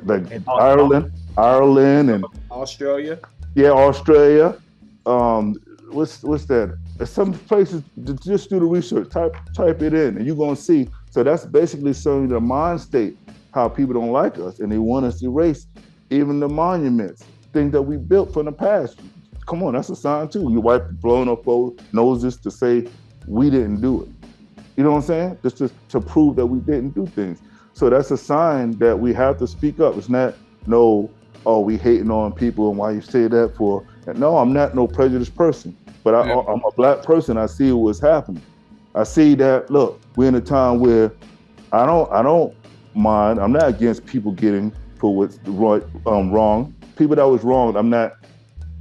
Ireland and Australia. Yeah, Australia. What's that? Some places, just do the research, type it in, and you're gonna see. So that's basically showing the mind state, how people don't like us, and they want us erased. Even the monuments, things that we built from the past. Come on, that's a sign too. Your wife blowing up our noses to say we didn't do it. You know what I'm saying? Just to prove that we didn't do things. So that's a sign that we have to speak up. It's not we hating on people and why you say that for. No, I'm not no prejudiced person, but I'm a black person. I see what's happening. I see that. Look, we're in a time where I don't mind. I'm not against people getting for what's wrong. People that was wrong, I'm not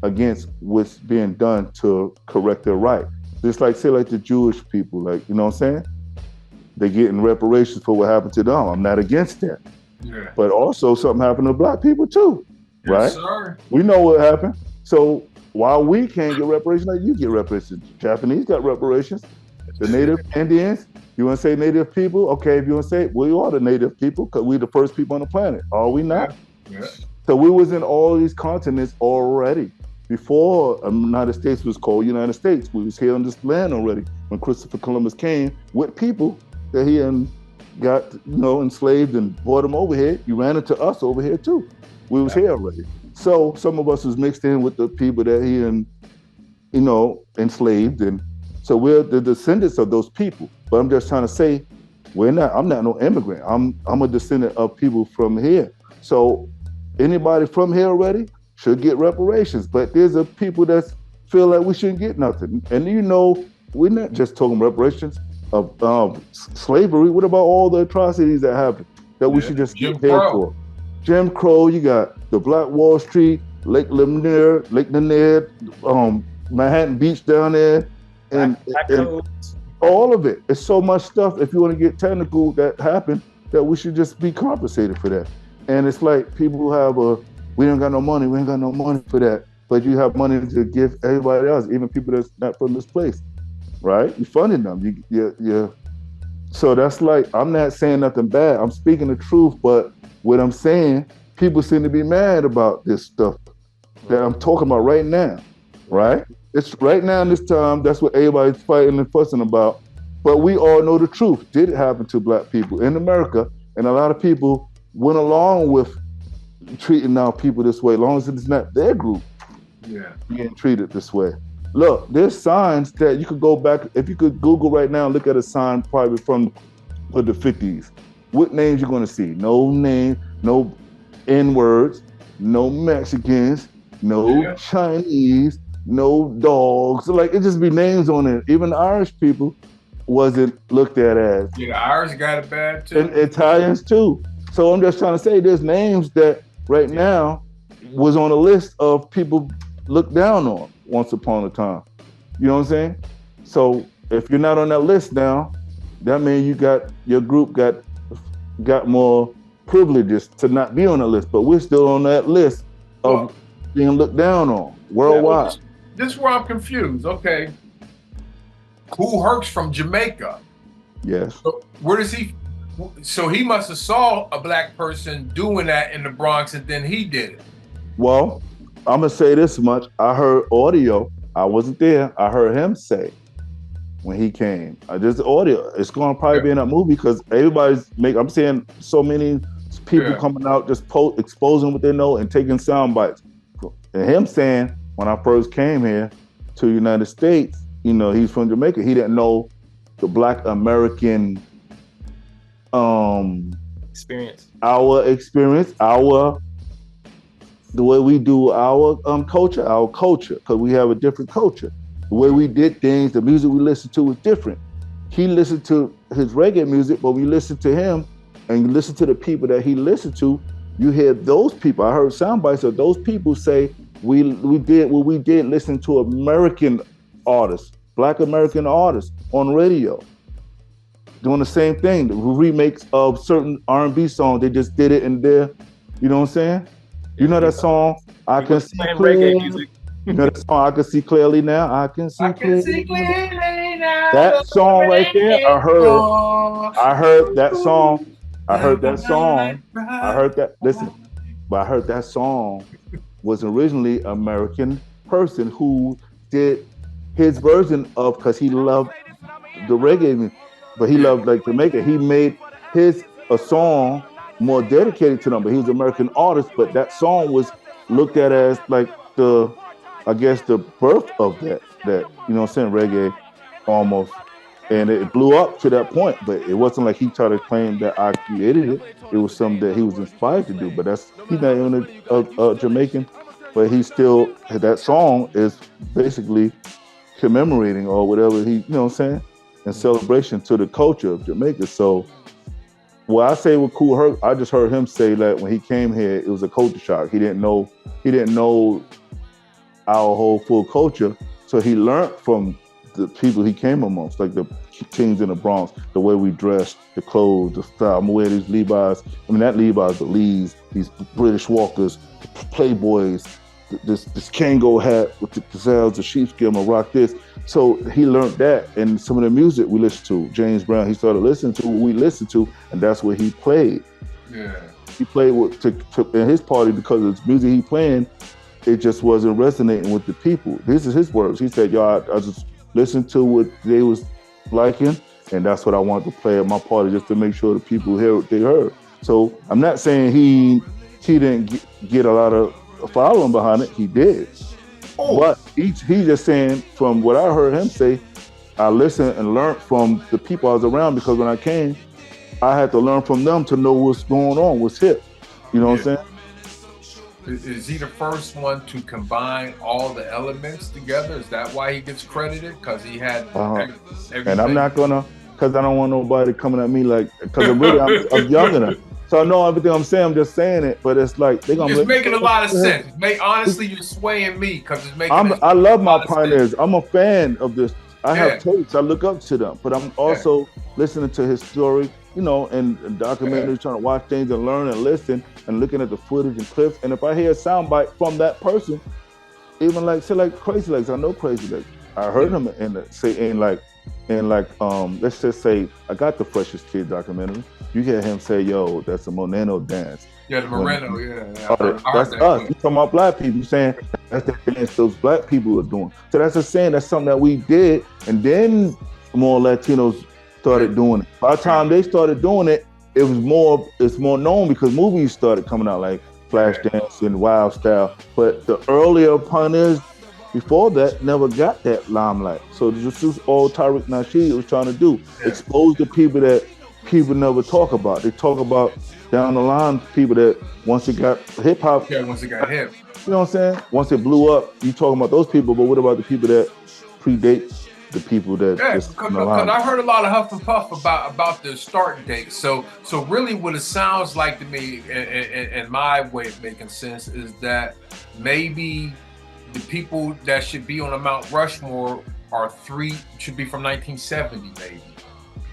against what's being done to correct their right. Just like the Jewish people, you know what I'm saying? They're getting reparations for what happened to them. I'm not against that. Yeah. But also something happened to black people too, right? Yes, sir. We know what happened. So while we can't get reparations, you get reparations. Japanese got reparations. The Native Indians, you want to say Native people? Okay, if you want to say, we are the Native people because we're the first people on the planet. Are we not? Yeah. So we was in all these continents already. Before the United States was called United States, we was here on this land already when Christopher Columbus came with people that he got, enslaved and brought them over here. You ran into us over here too. We was here already. So some of us was mixed in with the people that he enslaved, and so we're the descendants of those people. But I'm just trying to say, I'm not no immigrant. I'm a descendant of people from here. So anybody from here already should get reparations. But there's a people that feel like we shouldn't get nothing. And we're not just talking reparations of slavery. What about all the atrocities that happened that we should just get paid for? Jim Crow, you got the Black Wall Street, Lake Lanier, Manhattan Beach down there, and all of it. It's so much stuff, if you want to get technical, that happened, that we should just be compensated for that. And it's like people have we ain't got no money for that. But you have money to give everybody else, even people that's not from this place, right? You funding them. You. So that's I'm not saying nothing bad. I'm speaking the truth, but what I'm saying, people seem to be mad about this stuff that I'm talking about right now, right? It's right now in this time, that's what everybody's fighting and fussing about. But we all know the truth. Did it happen to black people in America? And a lot of people went along with treating our people this way, as long as it's not their group being treated this way. Look, there's signs that you could go back, if you could Google right now and look at a sign probably from the 50s. What names you gonna see? No name, no N-words, no Mexicans, no Chinese, no dogs. It just be names on it. Even the Irish people wasn't looked at as. Yeah, the Irish got it bad too. And Italians too. So I'm just trying to say there's names that right now was on a list of people looked down on once upon a time. You know what I'm saying? So if you're not on that list now, that means your group got more privileges to not be on the list, but we're still on that list of being looked down on worldwide. This is where I'm confused. Okay. Kool Herc's from Jamaica. Yes. So where does he? So he must have saw a black person doing that in the Bronx, and then he did it. Well, I'm gonna say this much. I heard audio. I wasn't there. I heard him say when he came. Just audio. It's gonna probably be in that movie because I'm seeing so many people coming out just exposing what they know and taking sound bites. And him saying, when I first came here to the United States, he's from Jamaica. He didn't know the Black American experience, the way we do our culture, because we have a different culture. The way we did things, the music we listened to was different. He listened to his reggae music, but we listened to him and you listen to the people that he listened to, you hear those people. I heard sound bites of those people say, we did what we did, listen to American artists, Black American artists on radio doing the same thing. The remakes of certain R&B songs, they just did it in there. You know what I'm saying? You know that song, I Can See Clearly. You know that song, I Can See Clearly Now? I Can See Clearly. That song right there, I heard that song. I heard that, listen, but I heard that song was originally American person who did his version of, because he loved the reggae, but he loved like Jamaica. He made a song more dedicated to them, but he was an American artist, but that song was looked at as like the birth of that, you know what I'm saying, reggae almost. And it blew up to that point, but it wasn't like he tried to claim that I created it. It was something that he was inspired to do, but he's not even a Jamaican, but he still, that song is basically commemorating or whatever he, you know what I'm saying, in celebration to the culture of Jamaica. So what I say with Kool Herc, I just heard him say that when he came here, it was a culture shock. He didn't know our whole full culture. So he learned from the people he came amongst, like the kings in the Bronx, the way we dress, the clothes, the style. I'm wearing these Levi's. I mean, not Levi's, but Lee's, these British Walkers, the Playboys, this Kango hat with the gazelles, the sheepskin, I rock this. So he learned that, and some of the music we listened to, James Brown, he started listening to what we listened to, and that's what he played. Yeah. He played in his party because of the music he playing, it just wasn't resonating with the people. This is his words. He said, y'all, I just listened to what they was liking, and that's what I wanted to play at my party, just to make sure the people hear what they heard. So I'm not saying he didn't get a lot of following behind it. He did. But he's just saying, from what I heard him say, I listened and learned from the people I was around, because when I came, I had to learn from them to know what's going on, what's hip. You know what I'm saying? Is he the first one to combine all the elements together? Is that why he gets credited? Because he had everything? And I'm not gonna, because I don't want nobody coming at me like, because really I'm young enough. So I know everything I'm saying, I'm just saying it, but it's like, they're gonna It's making a lot of sense. Honestly, you're swaying me, because it's making I love my pioneers. I'm a fan of this. I have tapes, I look up to them, but I'm also listening to his story, you know, and documentaries, trying to watch things and learn and listen and looking at the footage and clips. And if I hear a soundbite from that person, even like, say like Crazy Legs, I know Crazy Legs. I heard him let's just say, I got the Freshest Kid documentary. You hear him say, yo, that's a Moreno dance. Yeah, the Moreno, That's us. You talking about black people. You saying that's the dance those black people are doing. So that's just saying that's something that we did, and then more Latinos started doing it. By the time they started doing it, it's more known because movies started coming out like Flashdance and Wild Style. But the earlier pioneers before that never got that limelight. So this is all Tariq Nasheed was trying to do. Expose the people that people never talk about. They talk about down the line people that once it got hip hop. Yeah, once it got hip. You know what I'm saying? Once it blew up, you talking about those people, but what about the people that predate the people that just because I heard a lot of huff and puff about the start date. So really what it sounds like to me, and my way of making sense, is that maybe the people that should be on a Mount Rushmore should be from 1970 maybe.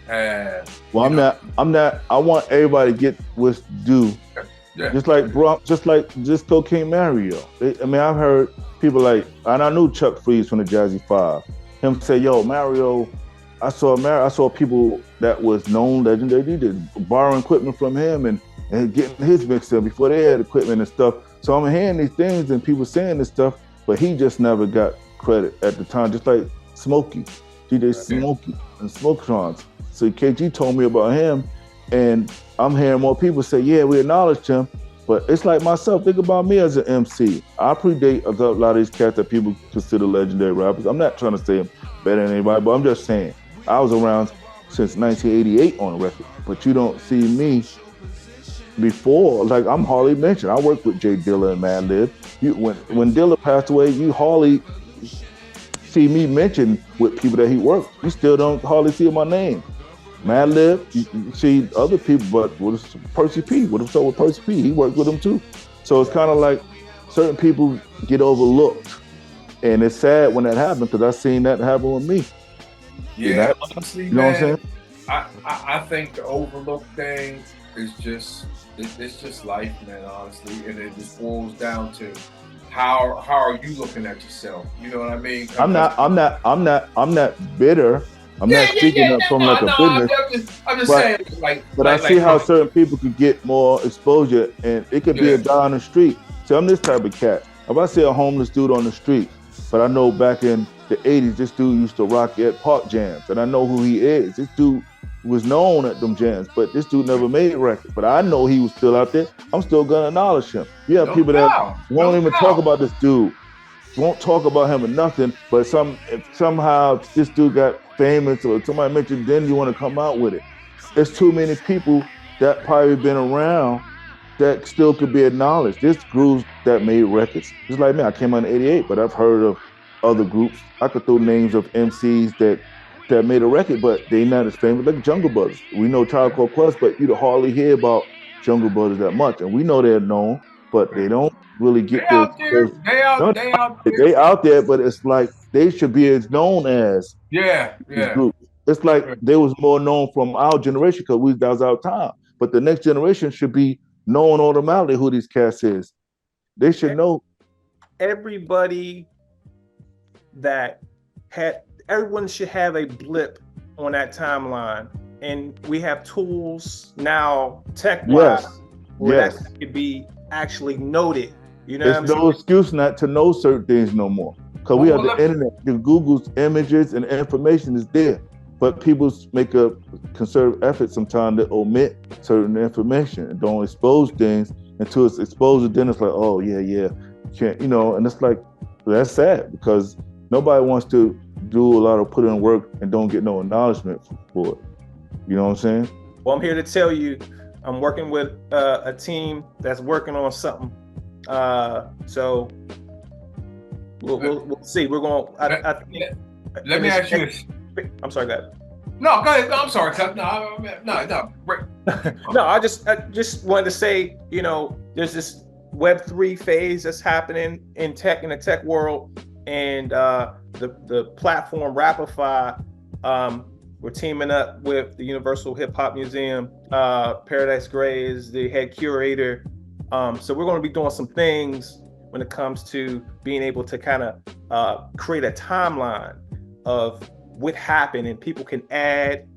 I'm not. I want everybody to get what's due. Yeah. Just like Cocaine Mario. I've heard people like, and I knew Chuck Freeze from the Jazzy Five. Him say, yo, Mario, I saw people that was known legendary. They did borrowing equipment from him and getting his mixed up before they had equipment and stuff. So I'm hearing these things and people saying this stuff, but he just never got credit at the time. Just like Smokey, DJ Smokey and Smoketrons. So KG told me about him, and I'm hearing more people say, yeah, we acknowledged him, but it's like myself, think about me as an MC. I predate a lot of these cats that people consider legendary rappers. I'm not trying to say I'm better than anybody, but I'm just saying, I was around since 1988 on the record, but you don't see me before. Like, I'm hardly mentioned. I worked with Jay Dilla and Madlib. When Dilla passed away, you hardly see me mentioned with people that he worked. You still don't hardly see my name. Madlib, you see other people, but what is Percee P? What's up with Percee P? He worked with him too. So it's kind of like certain people get overlooked And it's sad when that happened because I seen that happen with me. Yeah, honestly, you know man, what I'm saying? I think the overlooked thing is just it's just life, man. Honestly, and it just boils down to how are you looking at yourself? You know what I mean? I'm not bitter. I'm not speaking up from like a No. business. I'm just But saying, like, I see how certain people could get more exposure, and it could be a guy on the street. So I'm this type of cat. If I see a homeless dude on the street, but I know back in the '80s, this dude used to rock at park jams, and I know who he is. This dude was known at them jams, but this dude never made records. But I know he was still out there. I'm still gonna acknowledge him. You have people that won't even talk about this dude, won't talk about him or nothing. But somehow this dude got famous or somebody mentioned, then you want to come out with it. There's too many people that probably been around that still could be acknowledged. There's groups that made records. Just like me, I came out in '88, but I've heard of other groups. I could throw names of MCs that made a record, but they not as famous like Jungle Brothers. We know Tribe Called Quest, but you'd hardly hear about Jungle Brothers that much. And we know they're known, but they don't really get they out there. They out there. They out there, but it's like they should be as known as these groups. It's like they was more known from our generation because that was our time. But the next generation should be knowing automatically who these cats is. They should know. Everybody everyone should have a blip on that timeline. And we have tools now, tech-wise, where that could be actually noted. You know, there's no excuse not to know certain things no more. Because we have the internet, the Google's images and information is there. But people make a concerted effort sometimes to omit certain information and don't expose things until it's exposed. Then it's like, oh yeah, you can't, and it's like, that's sad because nobody wants to do a lot of put in work and don't get no acknowledgement for it. You know what I'm saying? Well, I'm here to tell you, I'm working with a team that's working on something. So we'll see. We're going. Let me ask you this. I'm sorry, go ahead. No, go ahead. I'm sorry, Cup. No. No, I just wanted to say, there's this Web3 phase that's happening in the tech world, and the platform Rapify. We're teaming up with the Universal Hip Hop Museum. Paradise Gray is the head curator. So we're going to be doing some things when it comes to being able to kind of create a timeline of what happened, and people can add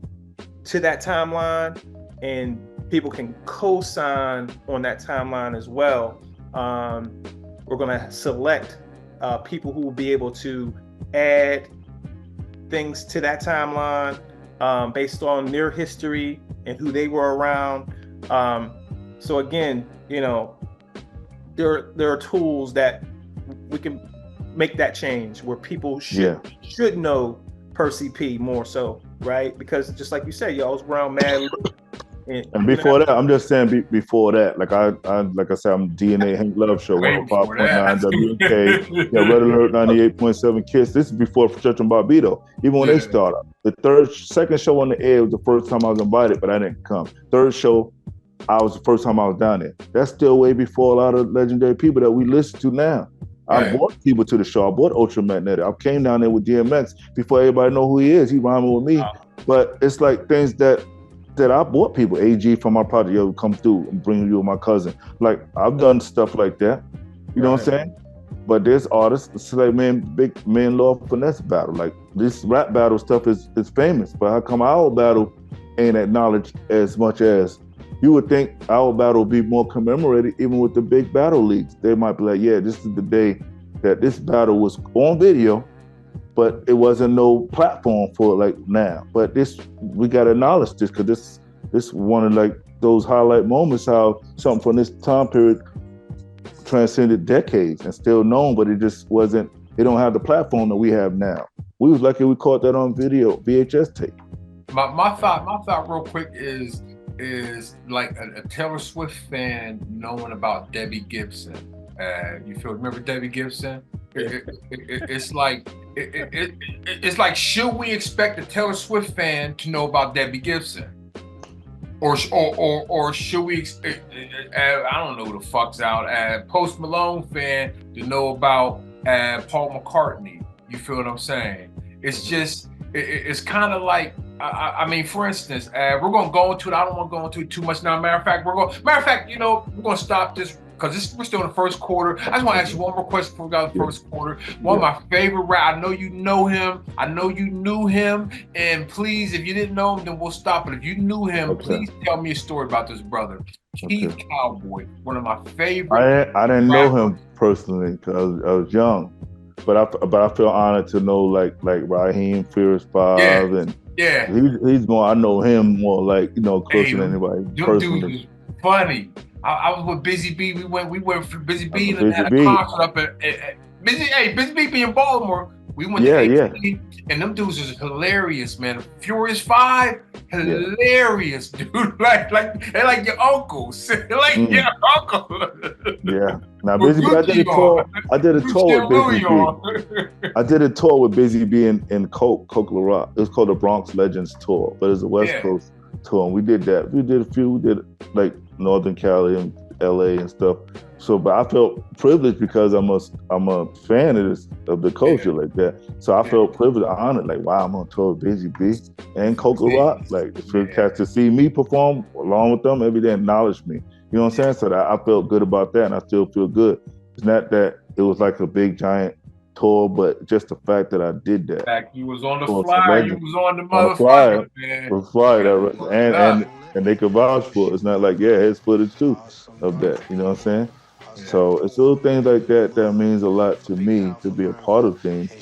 to that timeline, and people can co-sign on that timeline as well. We're going to select people who will be able to add things to that timeline based on their history and who they were around. So again, there are tools that we can make that change where people should know Percee P more so, right? Because just like you said, y'all was around mad. And before that, I'm just saying before that, like I said, I'm DNA Hank Love Show, 105.9 WNK, Red Alert 98.7 Kiss. This is before Church and Barbito, even when they started. The second show on the air was the first time I was invited, but I didn't come. Third show, I was the first time I was down there. That's still way before a lot of legendary people that we listen to now. I brought people to the show. I brought Ultramagnetic. I came down there with DMX before everybody know who he is. He rhyming with me. But it's like things that I brought people. AG from my project, come through and bring you my cousin. Like, I've done stuff like that. You know what I'm saying? But there's artists, it's like big man law finesse battle. Like, this rap battle stuff is famous. But how come our battle ain't acknowledged as much as you would think our battle would be more commemorated, even with the big battle leagues. They might be like, yeah, this is the day that this battle was on video, but it wasn't no platform for it like now. But we got to acknowledge this because this one of like those highlight moments, how something from this time period transcended decades and still known, but it just wasn't, it don't have the platform that we have now. We was lucky we caught that on video, VHS tape. My thought real quick is like a Taylor Swift fan knowing about Debbie Gibson. Remember Debbie Gibson? It's like should we expect a Taylor Swift fan to know about Debbie Gibson, or should we? I don't know who the fuck's out. Post Malone fan to know about Paul McCartney. You feel what I'm saying? It's just, it's kind of like, I mean, for instance, we're gonna go into it. I don't want to go into it too much now. Matter of fact, we're gonna stop this because we're still in the first quarter. I just want to ask you one more question before we got the first quarter. One of my favorite rap. I know you know him. I know you knew him. And please, if you didn't know him, then we'll stop. But if you knew him, please tell me a story about this brother, Keith Cowboy. One of my favorite. I didn't know him personally because I was young, but I feel honored to know like Raheem, Furious Five, and he's more. I know him more like closer than anybody personally. Dude was funny. I was with Busy B. We went for Busy B and had a concert up at Busy B be in Baltimore. We went to AT, and them dudes is hilarious, man. Furious Five, hilarious, dude. Like they're like your uncles. They're like your uncle. Yeah. Now Busy B, I did a tour with Busy B. I did a tour with Busy B in Coke La Rock. It was called the Bronx Legends Tour, but it's a West Coast tour. And we did that. We did like Northern Cali and LA and stuff. So, but I felt privileged because I'm a fan of the culture like that. So I felt privileged, honored, like, wow, I'm on tour with Busy B and Coke La Rock. Like, for cats to see me perform along with them, maybe they acknowledged me. You know what I'm saying? So that I felt good about that, and I still feel good. It's not that it was like a big giant tour, but just the fact that I did that. In fact, you was on the flyer. You was on the motherfucker, man. The flyer, and they could vouch for it. It's not like, here's footage too of that. You know what I'm saying? So it's little things like that that means a lot to me to be a part of things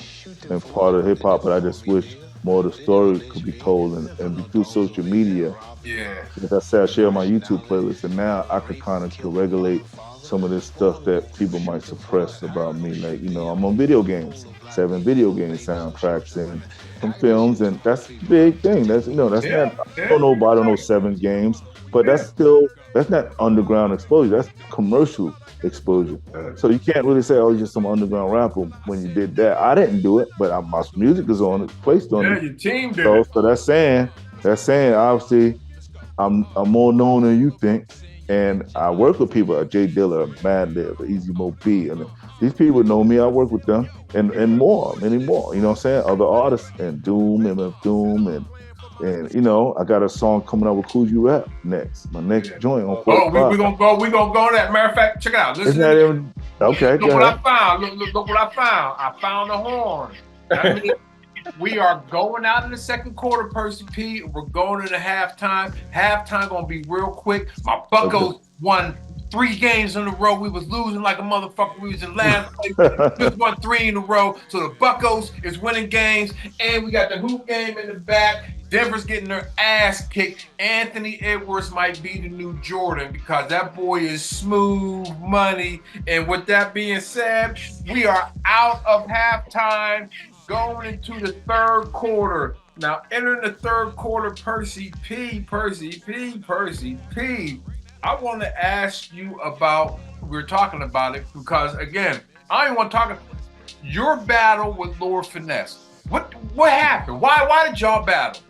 and part of hip hop. But I just wish more of the stories could be told and be through social media. Yeah. Like I said, I share my YouTube playlist, and now I could kind of regulate some of this stuff that people might suppress about me. Like, I'm on video games, 7 video game soundtracks and some films, and that's a big thing. That's not, I don't know about 7 games, but that's not underground exposure. That's commercial exposure. So you can't really say, oh, you're just some underground rapper when you did that. I didn't do it, but my music is on it, placed on it. Yeah, your team did it. So that's saying obviously I'm more known than you think. And I work with people like Jay Dilla, Madlib, Easy Mo B, and these people know me. I work with them, and many more. You know what I'm saying? Other artists, and Doom, MF Doom, and I got a song coming out with Cool G Rap next. My next joint on 45. We gonna go that. Matter of fact, check it out. Listen. Okay. Look what I found. Look what I found. I found the horn. I mean, we are going out in the second quarter, Percee P. We're going into halftime. Halftime gonna be real quick. My Buccos won 3 games in a row. We was losing like a motherfucker. We was in last place. Just won 3 in a row. So the Buccos is winning games, and we got the hoop game in the back. Denver's getting their ass kicked. Anthony Edwards might be the new Jordan because that boy is smooth money. And with that being said, we are out of halftime, going into the third quarter. Now, entering the third quarter, Percee P. I want to ask you about, we're talking about it because, again, I don't want to talk about your battle with Lord Finesse. What happened? Why did y'all battle?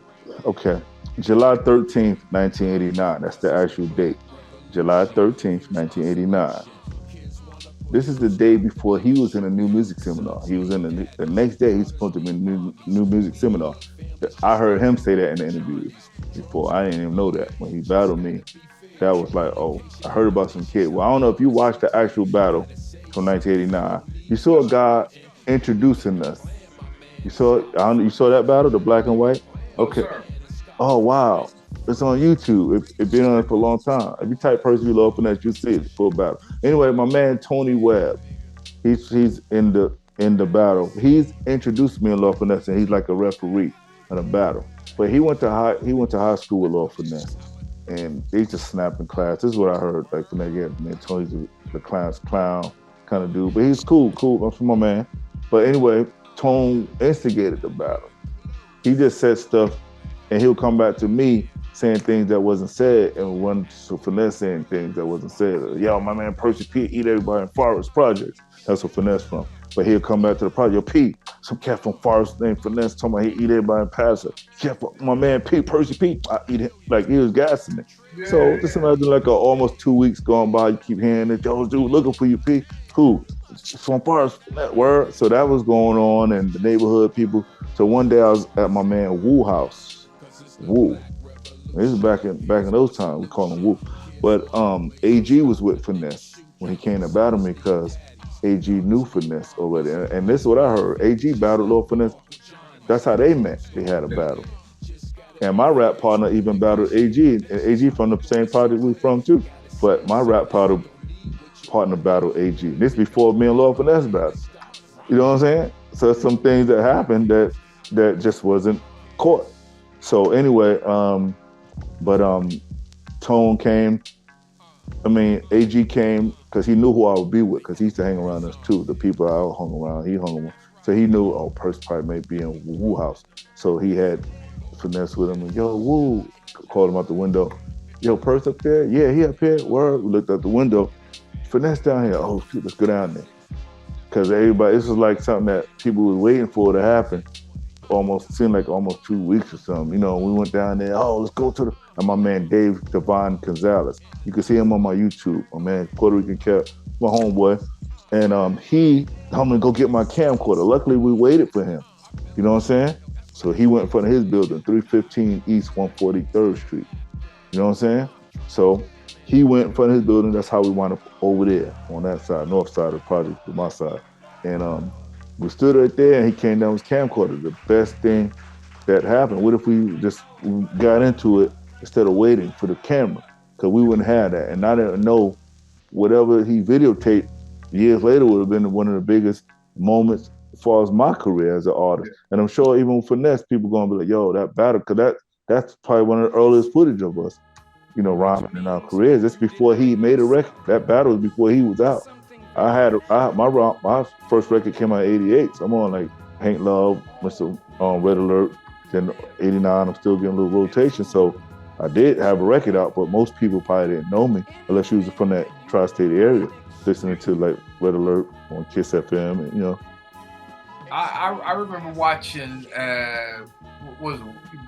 Okay. July 13th, 1989. That's the actual date. July 13th, 1989. This is the day before he was in a new music seminar. He was in the next day, he's supposed to be in a new music seminar. I heard him say that in the interview before. I didn't even know that. When he battled me, that was like, oh, I heard about some kid. Well, I don't know if you watched the actual battle from 1989. You saw a guy introducing us. You saw that battle, the black and white? Okay. Oh, wow. It's on YouTube. It's been on it for a long time. If you type Percee Love Finesse, you'll see it. Full battle. Anyway, my man Tony Webb, he's in the battle. He's introduced me in Love Finesse, and he's like a referee in a battle. But he went to high school with Love Finesse, and they just snapped in class. This is what I heard. Like Finesse, man, Tony's the clown kind of dude, but he's cool. That's my man. But anyway, Tone instigated the battle. He just said stuff, and he'll come back to me saying things that wasn't said, and one Finesse saying things that wasn't said. Yo, my man Percee P eat everybody in Forest Projects. That's where Finesse from. But he'll come back to the project. Yo, P, some cat from Forest named Finesse talking about he eat everybody in Paso. My man P, Percee P, I eat him. Like, he was gassing it. Yeah. So just imagine like almost 2 weeks going by, you keep hearing it. Yo, dude, looking for you, P. Who? from Forest, word. So that was going on, and the neighborhood people. So one day I was at my man Woo house. Woo. This is back in those times. We call him Woo. But AG was with Finesse when he came to battle me because AG knew Finesse already. And this is what I heard. AG battled Lord Finesse. That's how they met. They had a battle. And my rap partner even battled AG. And AG from the same project we from too. But my rap partner battled AG. This before me and Lord Finesse battled. You know what I'm saying? So some things that happened that just wasn't caught. So anyway, Tone came. I mean, AG came because he knew who I would be with because he used to hang around us too. The people I hung around, he hung around. So he knew, Percee probably may be in Woo house. So he had Finesse with him and, yo, Woo, called him out the window. Yo, Percee up there? Yeah, he up here. Word. We looked out the window. Finesse down here. Oh, shit, let's go down there. Because everybody, this was like something that people were waiting for to happen. Seemed like almost 2 weeks or something. You know, we went down there, let's go to and my man Dave Devon Gonzalez. You can see him on my YouTube. My man Puerto Rican cat, my homeboy. And I'm gonna go get my camcorder. Luckily we waited for him. You know what I'm saying? So he went in front of his building, 315 East 143rd Street. You know what I'm saying? So he went in front of his building. That's how we wound up over there on that side, north side of the project, to my side. And we stood right there, and he came down with his camcorder. The best thing that happened. What if we just got into it instead of waiting for the camera? Because we wouldn't have that. And I didn't know whatever he videotaped years later would have been one of the biggest moments as far as my career as an artist. And I'm sure even with Finesse, people going to be like, yo, that battle, because that's probably one of the earliest footage of us, you know, rhyming in our careers. It's before he made a record. That battle was before he was out. My first record came out in '88. So I'm on like Paint Love, Mr. Red Alert. Then '89, I'm still getting a little rotation. So I did have a record out, but most people probably didn't know me unless you was from that tri-state area, listening to like Red Alert on Kiss FM, and you know. I remember watching was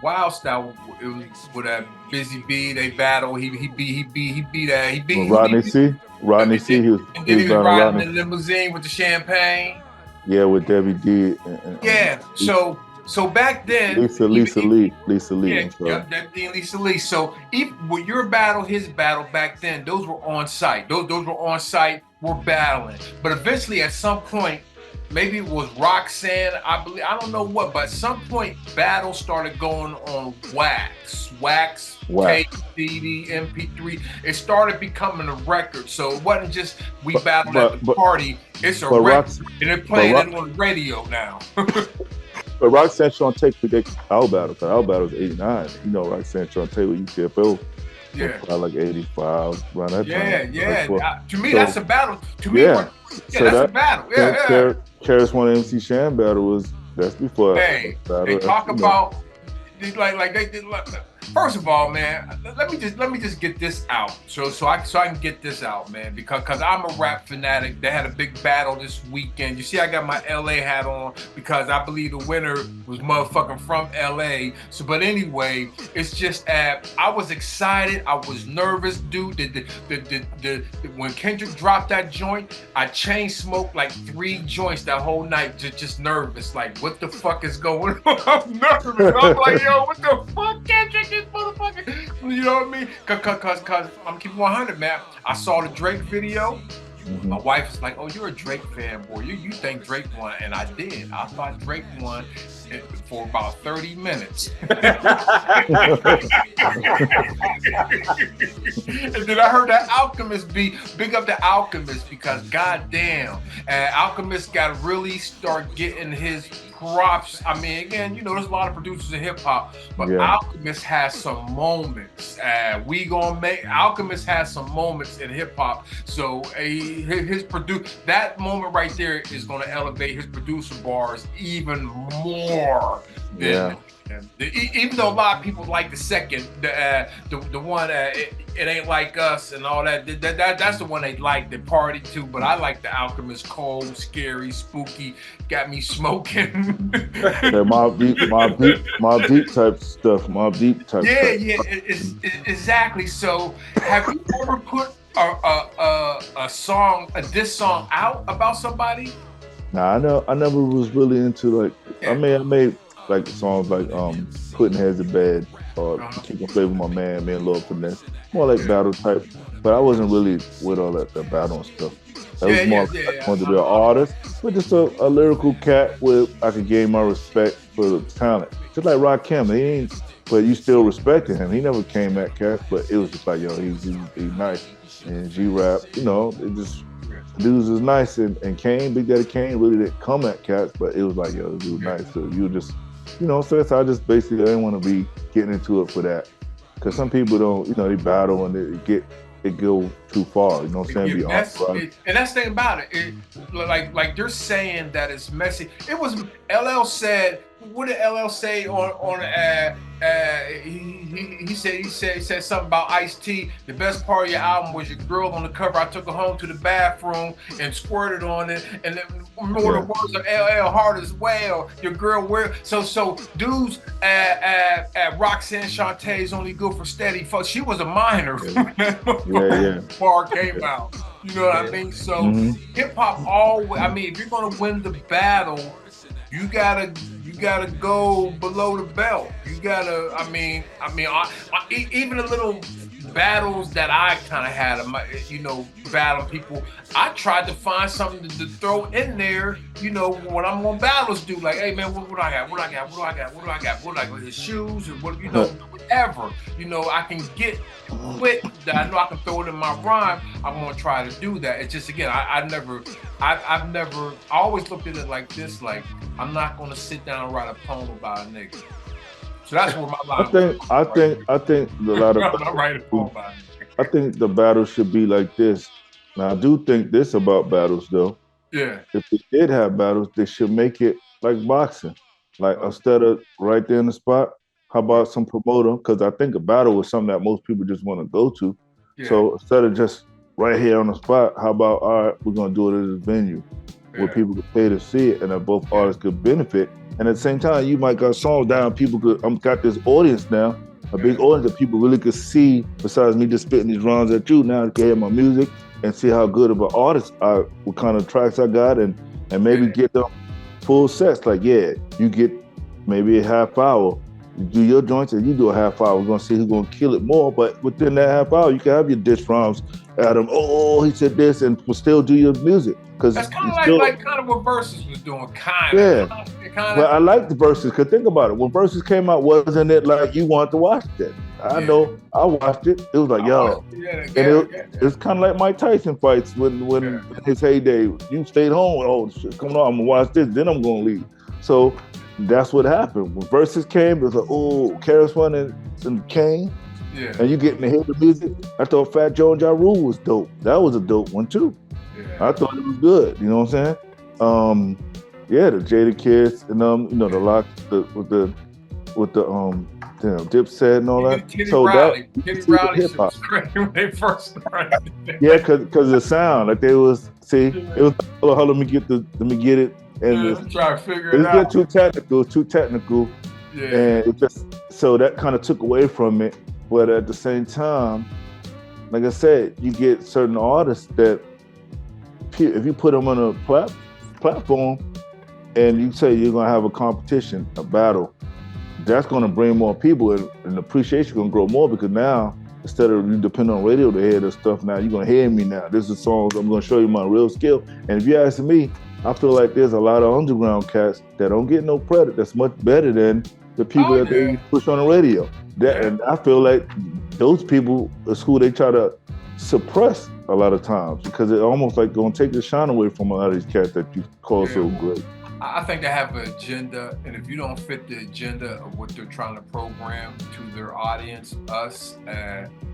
Wild Style. It was with a Busy Bee. They battle. He beat Rodney C. Rodney C. He was riding in the limousine with the champagne. Yeah, with Debbie D. Yeah. So back then, Lisa Lee. Yeah, Debbie and Lisa Lee. So even with your battle, his battle back then, those were on site. Those were on site. We're battling. But eventually, at some point, maybe it was Roxanne, I believe, I don't know what, but at some point, battle started going on wax, tape, CD, MP3. It started becoming a record. So it wasn't just we battled at the party. It's a record, and they're playing it on the radio now. But Roxanne Shante predicted our battle, because our battle was '89. You know, Roxanne Shante with UTFO. Yeah. Probably like '85, around that time. Yeah. To me, that's a battle. To me, so that's a battle. Yeah. Karis One MC Shan battle that's before. Hey, they talk about like they did. First of all, man, let me just get this out, so I can get this out, man, because I'm a rap fanatic. They had a big battle this weekend. You see, I got my LA hat on because I believe the winner was motherfucking from LA. So, but anyway, it's just I was excited. I was nervous, dude. When Kendrick dropped that joint, I chain smoked like 3 joints that whole night, just nervous. Like, what the fuck is going on? I'm nervous. I'm like, yo, what the fuck, Kendrick? Motherfucker, you know what I mean? Cause I'm keeping 100, man. I saw the Drake video. My wife was like, "Oh, you're a Drake fan, boy. You think Drake won?" And I did. I thought Drake won for about 30 minutes. And then I heard that Alchemist big up the Alchemist, because goddamn, Alchemist got to really start getting his props. I mean, again, you know, there's a lot of producers in hip hop, but Alchemist has some moments. Alchemist has some moments in hip hop. So that moment right there is going to elevate his producer bars even more than. Even though a lot of people like the second, the one it ain't like us and all that. That's the one they like, the party too. But I like the Alchemist, cold, scary, spooky, got me smoking. Mob deep type stuff. Yeah, exactly. So have you ever put a diss song out about somebody? Nah, I never was really into like. Yeah. I made like songs like putting heads in bed or Uh-huh. keeping flavor with my man, Lord Finesse, more like battle type. But I wasn't really with all that the battle and stuff. That was more like I wanted to be an artist, but just a lyrical cat where I could gain my respect for the talent. Just like Rakim, he ain't, but you still respected him. He never came at cats, but it was just like, yo, he's nice. And G-Rap, you know, it just, dudes was nice. And Kane, Big Daddy Kane really didn't come at cats, but it was like, yo, this dude nice. So you just, you know, so I just basically didn't want to be getting into it for that. Because some people don't, you know, they battle and it go too far, you know what I'm saying? And that's the thing about it. Like you're saying that it's messy. It was LL said. What did LL say on he said something about Ice-T. The best part of your album was your girl on the cover. I took her home to the bathroom and squirted on it. And then more the words of LL hard as well. Your girl wear so dudes at Roxanne Shante is only good for steady fuck. She was a minor. Yeah. Bar came out. You know what I mean? So hip hop always. I mean, if you're gonna win the battle, you gotta go below the belt. You gotta. I mean, even the little battles that I kind of had, you know, battle people. I tried to find something to throw in there. You know, when I'm on battles, do like, hey man, what do I got? What do I got? His shoes or what? You know, whatever. You know, I can get quick that I know I can throw it in my rhyme. I'm gonna try to do that. It's just again, I've never. I always looked at it like this. Like I'm not gonna sit down and write a poem about a nigga. So that's where my line. I think a lot of. I'm not writing a poem about it. I think the battle should be like this. Now I do think this about battles though. Yeah. If they did have battles, they should make it like boxing. Like instead of right there in the spot, how about some promoter? Because I think a battle is something that most people just want to go to. Yeah. So instead of just right here on the spot, how about all right, we're gonna do it at a venue where people could pay to see it and that both artists could benefit. And at the same time, you might got songs down, people could got this audience now, a big audience that people really could see, besides me just spitting these rhymes at you, now they can hear my music and see how good of an artist what kind of tracks I got and maybe get them full sets. Like, yeah, you get maybe a half hour. You do your joints and you do a half hour. We're gonna see who's gonna kill it more. But within that half hour, you can have your diss rhymes at him. Oh, he said this, and still do your music. Because that's kind of like what Versus was doing, kind of. Yeah. But I like the Versus, because think about it. When Versus came out, wasn't it like you wanted to watch that? I know, I watched it. It was like, yo. It's kind of like Mike Tyson fights when in his heyday, you stayed home. Oh, shit, come on, I'm gonna watch this, then I'm gonna leave. So that's what happened. When Versus came, it was like, oh, Karis-One and Kane. Yeah. And you getting to hear the music. I thought Fat Joe and Ja Rule was dope. That was a dope one too. Yeah. I thought it was good. You know what I'm saying? The Jada Kids and you know, the lock with the Dipset and all that. Kitty Riley hip hop when they first started. Yeah, because the sound, like they was it was let me get it, and try to figure it out. Too technical. Yeah. And it just so that kind of took away from it. But at the same time, like I said, you get certain artists that if you put them on a platform and you say you're gonna have a competition, a battle, that's gonna bring more people and appreciation gonna grow more, because now instead of you depending on radio to hear this stuff, now you're gonna hear me now. This is songs, I'm gonna show you my real skill. And if you ask me, I feel like there's a lot of underground cats that don't get no credit that's much better than the people that they push on the radio. And I feel like those people is who they try to suppress a lot of times, because it almost like gonna take the shine away from a lot of these cats that you call so great. I think they have an agenda, and if you don't fit the agenda of what they're trying to program to their audience, us,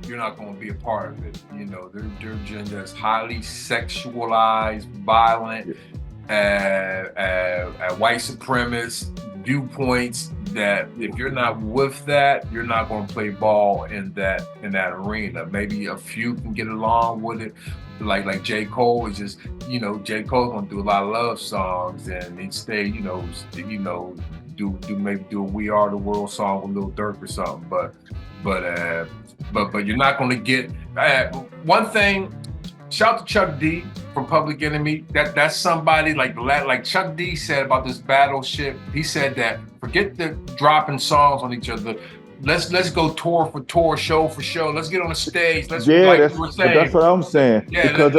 you're not going to be a part of it. You know, their agenda is highly sexualized, violent, white supremacist viewpoints. That if you're not with that, you're not going to play ball in that arena. Maybe a few can get along with it. Like J. Cole is just, you know, J. Cole's gonna do a lot of love songs and he'd stay, do a We Are the World song with Lil Durk or something. But you're not gonna get one thing shout out to Chuck D from Public Enemy. That's somebody like Chuck D said about this battleship. He said that forget the dropping songs on each other. Let's go tour for tour, show for show. Let's get on the stage. Let's that's what I'm saying. Yeah, because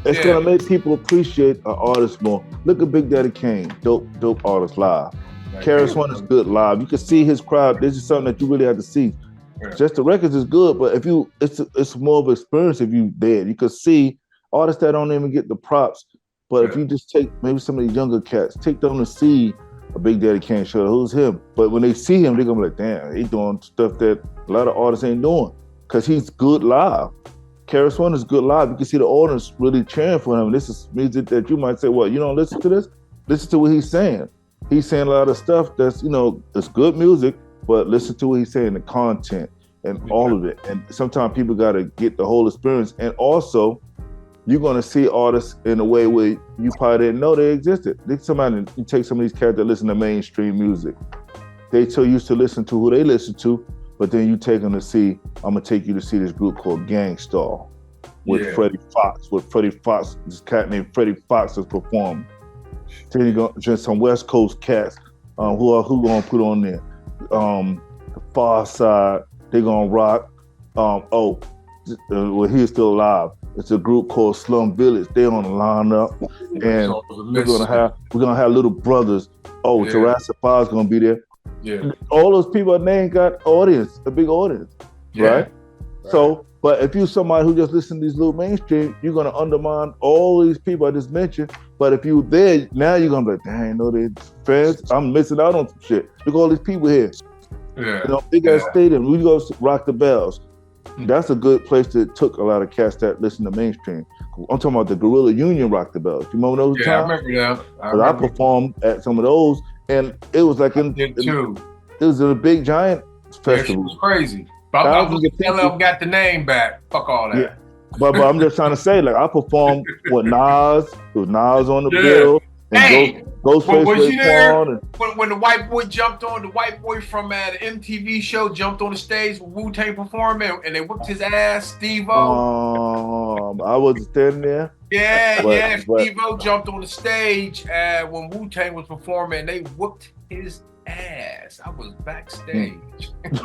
it's gonna make people appreciate an artist more. Look at Big Daddy Kane, dope artist live. Karis One is good live. You can see his crowd. This is something that you really have to see. Yeah. Just the records is good, but if you, it's more of an experience if you there. You can see artists that don't even get the props. But if you just take maybe some of these younger cats, take them to see a Big Daddy Kane show, who's him? But when they see him, they're gonna be like, damn, he doing stuff that a lot of artists ain't doing. Cause he's good live. Karis One is good live. You can see the audience really cheering for him. This is music that you might say, well, you don't listen to this? Listen to what he's saying. He's saying a lot of stuff that's, it's good music, but listen to what he's saying, the content and all of it. And sometimes people got to get the whole experience. And also, you're going to see artists in a way where you probably didn't know they existed. You take some of these cats that listen to mainstream music. They so used to listen to who they listen to, but then you take them to see, I'm going to take you to see this group called Gangstar with Freddie Fox. This cat named Freddie Fox is performing. Then you go just some West Coast cats who gonna put on there. The Far Side, they gonna rock. Well, he's still alive. It's a group called Slum Village. They on the lineup, and we're gonna have Little Brothers. Jurassic 5's gonna be there. Yeah, all those people named got audience, a big audience, right? So. But if you're somebody who just listens to these little mainstream, you're gonna undermine all these people I just mentioned. But if you're there, now you're gonna be like, dang, they're fans. I'm missing out on some shit. Look at all these people here. Yeah. Big ass stadium. We go Rock the Bells. That's a good place that took a lot of cats that listen to mainstream. I'm talking about the Guerrilla Union Rock the Bells. You remember those times? I remember that. I performed at some of those, and it was like it was a big giant festival. It was crazy. But LL got the name back. Fuck all that. Yeah. But I'm just trying to say, like, I performed with Nas. There was Nas on the bill. And Ghostface was you there when the white boy jumped on, the white boy from the MTV show jumped on the stage with Wu-Tang performing and they whipped his ass, Steve-O? I wasn't standing there. Steve-O jumped on the stage when Wu-Tang was performing and they whooped his ass. I was backstage. Is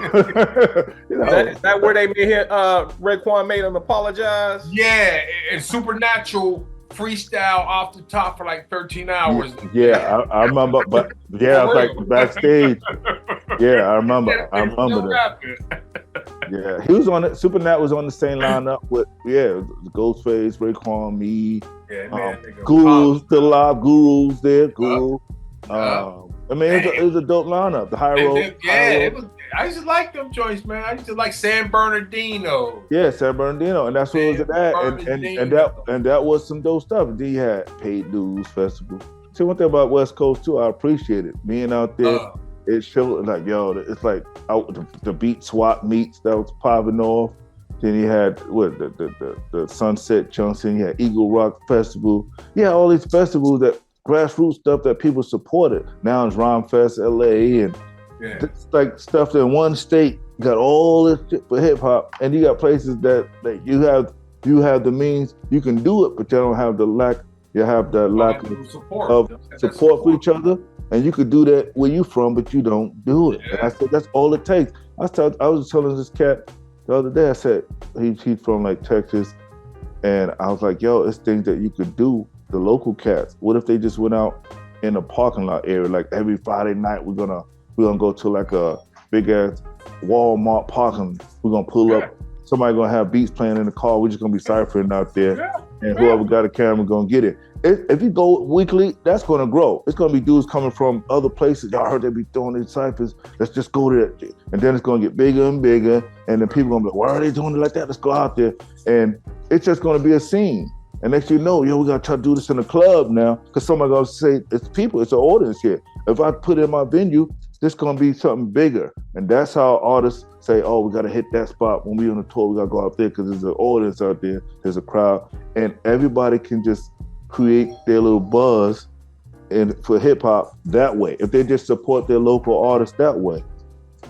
that where they made him, Raekwon made him apologize? Yeah, and Supernatural freestyle off the top for like 13 hours. Yeah, I remember, but I was like backstage. Yeah, I remember that. Yeah, he was on it. Supernat was on the same lineup with Ghostface, Raekwon, me, Guru's still alive. Guru's there. Guru. I mean, it was a dope lineup. The High Road. I used to like them joints, man. I used to like San Bernardino. Yeah, San Bernardino, and that's where it was at. And that was some dope stuff. Then you had Paid Dues Festival. See, one thing about West Coast too, I appreciate it. Being out there, it showed like, it's like out the beat swap meets that was popping off. Then you had the Sunset Junction. You had Eagle Rock Festival. Yeah, all these festivals that. Grassroots stuff that people supported. Now it's Rhyme Fest LA and it's like stuff that one state got all this shit for hip hop, and you got places that you have the means, you can do it, but you don't have the lack. You have the lack of support for each other, and you could do that where you from, but you don't do it. And I said that's all it takes. I was telling this cat the other day. I said he's from like Texas, and I was like, yo, it's things that you could do. The local cats. What if they just went out in a parking lot area? Like every Friday night, we're gonna go to like a big ass Walmart parking. We're gonna pull up. Somebody gonna have beats playing in the car. We're just gonna be ciphering out there, and whoever got a camera gonna get it. If you go weekly, that's gonna grow. It's gonna be dudes coming from other places. Y'all heard they be throwing these ciphers. Let's just go there, and then it's gonna get bigger and bigger. And then people gonna be like, why are they doing it like that? Let's go out there, and it's just gonna be a scene. And next you know, we gotta try to do this in a club now, because somebody gonna say, it's people, it's an audience here. If I put it in my venue, this gonna be something bigger. And that's how artists say, oh, we gotta hit that spot. When we on the tour, we gotta go out there because there's an audience out there, there's a crowd. And everybody can just create their little buzz for hip hop that way. If they just support their local artists that way.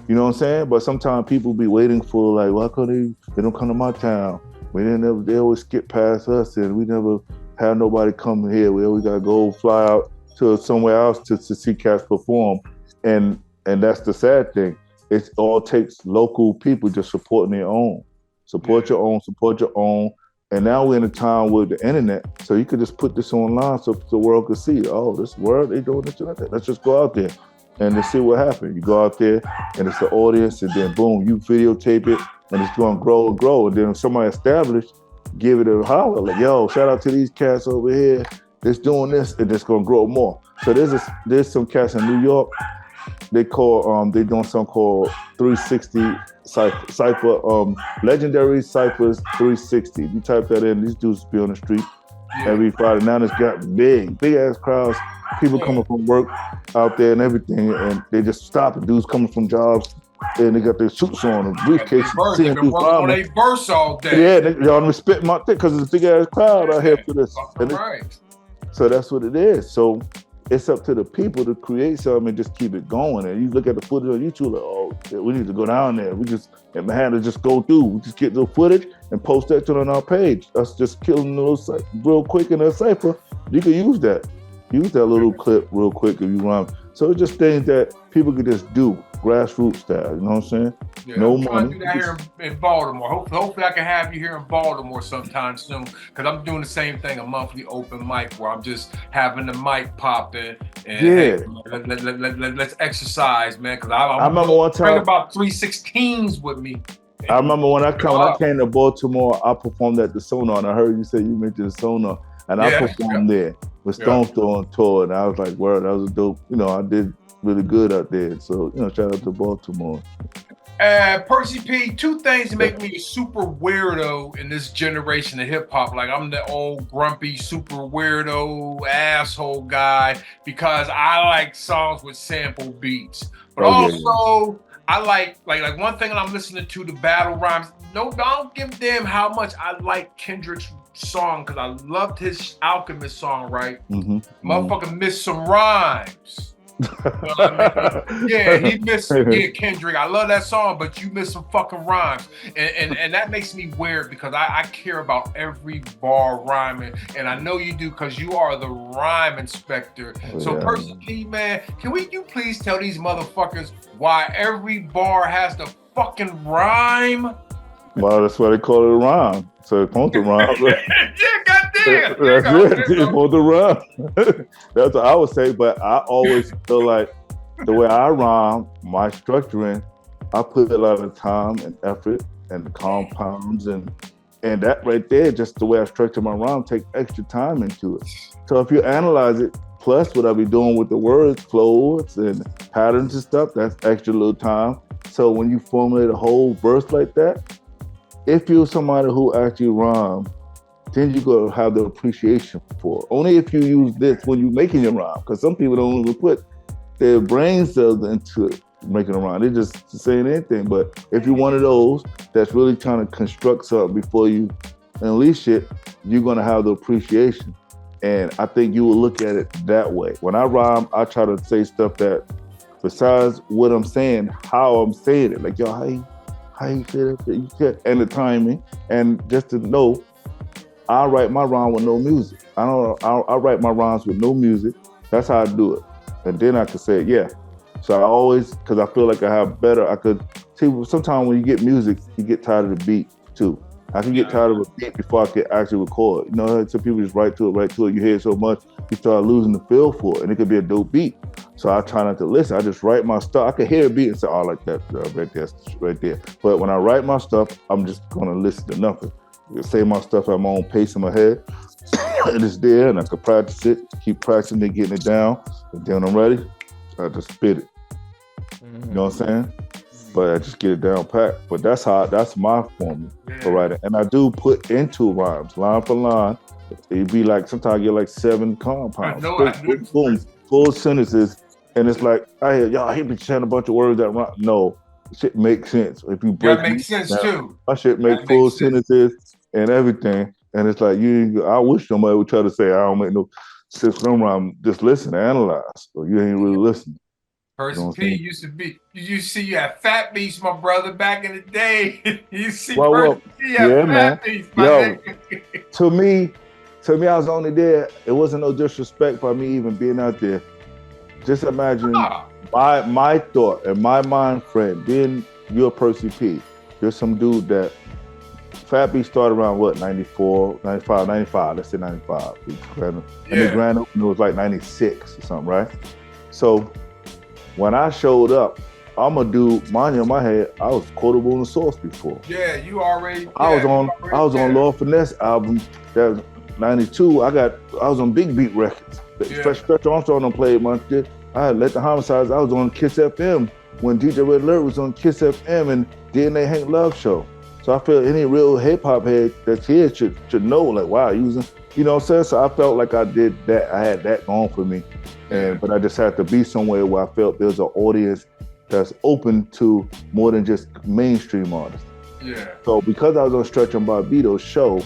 You know what I'm saying? But sometimes people be waiting for like, why couldn't they don't come to my town? We didn't ever, they always skip past us, and we never had nobody come here. We always gotta go fly out to somewhere else to see cats perform. And that's the sad thing. It all takes local people just supporting their own. Support your own, support your own. And now we're in a time with the internet, so you could just put this online so the world could see, oh, this world, they doing this like that. Let's just go out there and to see what happens. You go out there and it's the audience, and then boom, you videotape it, and it's going to grow and grow. And then if somebody established, give it a holler, like, yo, shout out to these cats over here that's doing this, and it's going to grow more. So there's some cats in New York. They doing something called 360 Cypher, Legendary Cyphers 360. You type that in, these dudes be on the street every Friday. Now it's got big ass crowds, people coming from work out there and everything, and they just stop. And dudes coming from jobs, and they got their suits on and briefcases. They've been working on a verse all day. Yeah, y'all been spitting my thing because it's a big ass crowd out here for this. Right. So that's what it is. So it's up to the people to create something and just keep it going. And you look at the footage on YouTube, like, oh, we need to go down there. We just had to just go through. We just get the footage and post that on our page. Us just killing those real quick in a cipher. You can use that. Use that little clip real quick if you want. So it's just things that people could just do, grassroots style. You know what I'm saying? Yeah, no I'm trying money. to do that here in Baltimore. Hopefully I can have you here in Baltimore sometime soon, because I'm doing the same thing, a monthly open mic where I'm just having the mic popping and hey, let's exercise, man. Because I remember one time bring about 316s with me. I remember when I came to Baltimore, I performed at the Sonar, and I heard you say you mentioned the Sonar, and I performed there with Stone Throw on tour, and I was like, "Word, that was a dope." You know, I did really good out there. So, you know, shout out to Baltimore. Percee P, two things make me a super weirdo in this generation of hip hop. Like, I'm the old grumpy, super weirdo, asshole guy, because I like songs with sample beats. But also, I like one thing that I'm listening to, the battle rhymes. No, I don't give a damn how much I like Kendrick's song, because I loved his Alchemist song, right? Motherfucker missed some rhymes. Yeah, he missed. Yeah, Kendrick, I love that song, but you missed some fucking rhymes, and that makes me weird, because I care about every bar rhyming, and I know you do, because you are the rhyme inspector. So Percee P, man, you please tell these motherfuckers why every bar has to fucking rhyme? Well, that's why they call it a rhyme. So it's supposed to rhyme. Yeah, goddamn. That's it. It's supposed to rhyme. That's what I would say. But I always feel like the way I rhyme, my structuring, I put a lot of time and effort and the compounds and that right there, just the way I structure my rhyme, take extra time into it. So if you analyze it, plus what I be doing with the words, flows and patterns and stuff, that's extra little time. So when you formulate a whole verse like that, if you're somebody who actually rhyme, then you gotta have the appreciation for it. Only if you use this when you're making your rhyme, because some people don't even put their brain cells into it, making a rhyme. They're just saying anything. But if you're one of those that's really trying to construct something before you unleash it, you're gonna have the appreciation. And I think you will look at it that way. When I rhyme, I try to say stuff that, besides what I'm saying, how I'm saying it. Like, yo, how you say that? And the timing, and just to know, I write my rhyme with no music. I write my rhymes with no music. That's how I do it. And then I could say, yeah. So I always, because I feel like I could see, sometimes when you get music, you get tired of the beat too. I can get tired of a beat before I can actually record. You know, some people just write to it. You hear it so much, you start losing the feel for it, and it could be a dope beat. So I try not to listen. I just write my stuff. I can hear a beat and say, oh, I like that right there. But when I write my stuff, I'm just gonna listen to nothing. I say my stuff at my own pace in my head, and it's there, and I can practice it, keep practicing it, getting it down, and then when I'm ready, I just spit it. You know what I'm saying? But I just get it down packed. But that's my formula for writing. And I do put into rhymes, line for line. It'd be like, sometimes I get like 7 compounds. Boom, full sentences. And it's like, I hear, y'all hear me chanting a bunch of words that rhyme. No, shit makes sense. If you break that makes sense too. My shit make full sentences and everything. And it's like, I wish somebody would try to say, I don't make no sense from rhyme. Just listen, analyze. Or you ain't really listening. Percee P used to be. You see you at Fat Beast, my brother, back in the day. You see Well, Percee P yeah, at man. Fat Beast, my Yo, nigga. to me, I was only there. It wasn't no disrespect by me even being out there. Just imagine my thought and my mind frame being your Percee P. You're some dude that Fat Beast started around what, 94, 95, 95, let's say 95. And the grand opening was like 96 or something, right? So when I showed up, I'm a dude, mind you, in my head, I was quotable in the source before. Yeah, you already. I was on Lord Finesse album that was 92. I was on Big Beat Records. Stretch Armstrong done played my shit. I had Let the Homicides. I was on Kiss FM when DJ Red Alert was on Kiss FM and DNA Hank Love Show. So I feel any real hip hop head that's here should know, like, wow, using, you know what I'm saying? So I felt like I did that. I had that going for me. But I just had to be somewhere where I felt there's an audience that's open to more than just mainstream artists. Yeah. So because I was on Stretch and Barbito's show,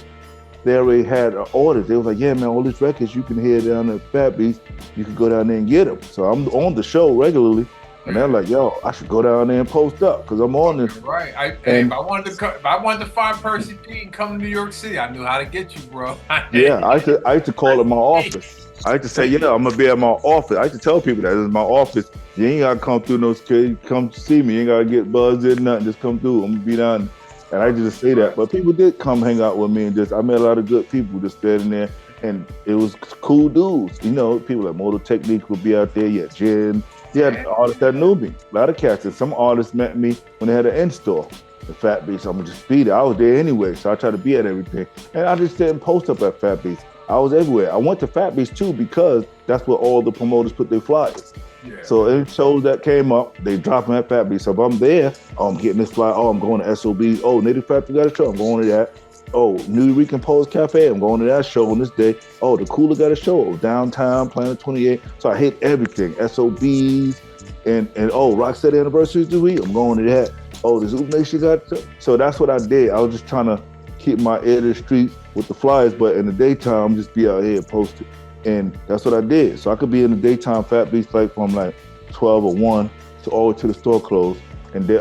they already had an order. They was like, yeah, man, all these records you can hear down at Fat Beast, you can go down there and get them. So I'm on the show regularly. And they're like, yo, I should go down there and post up because I'm on this. Right. If I wanted to find Percee P and come to New York City, I knew how to get you, bro. Yeah, I used to call it my office. I used to say, yeah, I'm gonna be at my office. I used to tell people that this is my office. You ain't gotta come through no security. Come see me. You ain't gotta get buzzed in, nothing. Just come through. I'm gonna be down. And I just say that. But people did come hang out with me and I met a lot of good people just standing there. And it was cool dudes. You know, people like Motor Technique would be out there. Yeah, Jen. Yeah, artists that knew me. A lot of cats. And some artists met me when they had an in-store. The Fat Beast, I'm gonna just be there. I was there anyway, so I tried to be at everything. And I just didn't post up at Fat Beast. I was everywhere. I went to Fat Beast too because that's where all the promoters put their flyers. Yeah. So any shows that came up, they drop them at Fat Beast. So if I'm there, I'm getting this flyer. Oh, I'm going to SOB. Oh, Native Factory got a show. I'm going to that. Oh, New Rican Pose Cafe. I'm going to that show on this day. Oh, the Cooler got a show. Oh, Downtown, Planet 28. So I hit everything. SOBs and oh, Rocksteady Anniversaries this week. I'm going to that. Oh, the Zoom Nation got a show. So that's what I did. I was just trying to keep my ear to the street with the flyers, but in the daytime, just be out here posted. And that's what I did. So I could be in the daytime Fat Beast like from like 12 or 1 to all the way to the store closed. And then,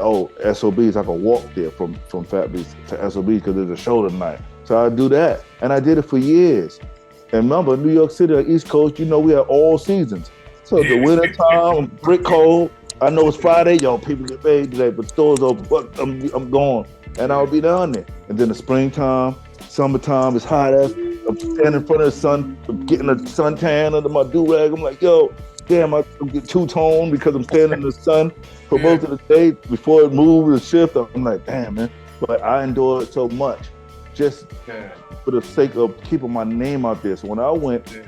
SOBs, I could walk there from Fat Beast to SOBs because there's a show tonight. So I do that. And I did it for years. And remember, New York City, the East Coast, you know, we have all seasons. So the winter time, brick cold. I know it's Friday, yo, people get paid today, but stores open, but I'm gone. And I'll be down there. And then the springtime, summertime, it's hot as I'm standing in front of the sun, I'm getting a suntan under my do-rag. I'm like, yo, damn, I'm getting two-toned because I'm standing in the sun for most of the day before it moves, the shift. I'm like, damn, man. But I enjoy it so much just for the sake of keeping my name out there. So when I went,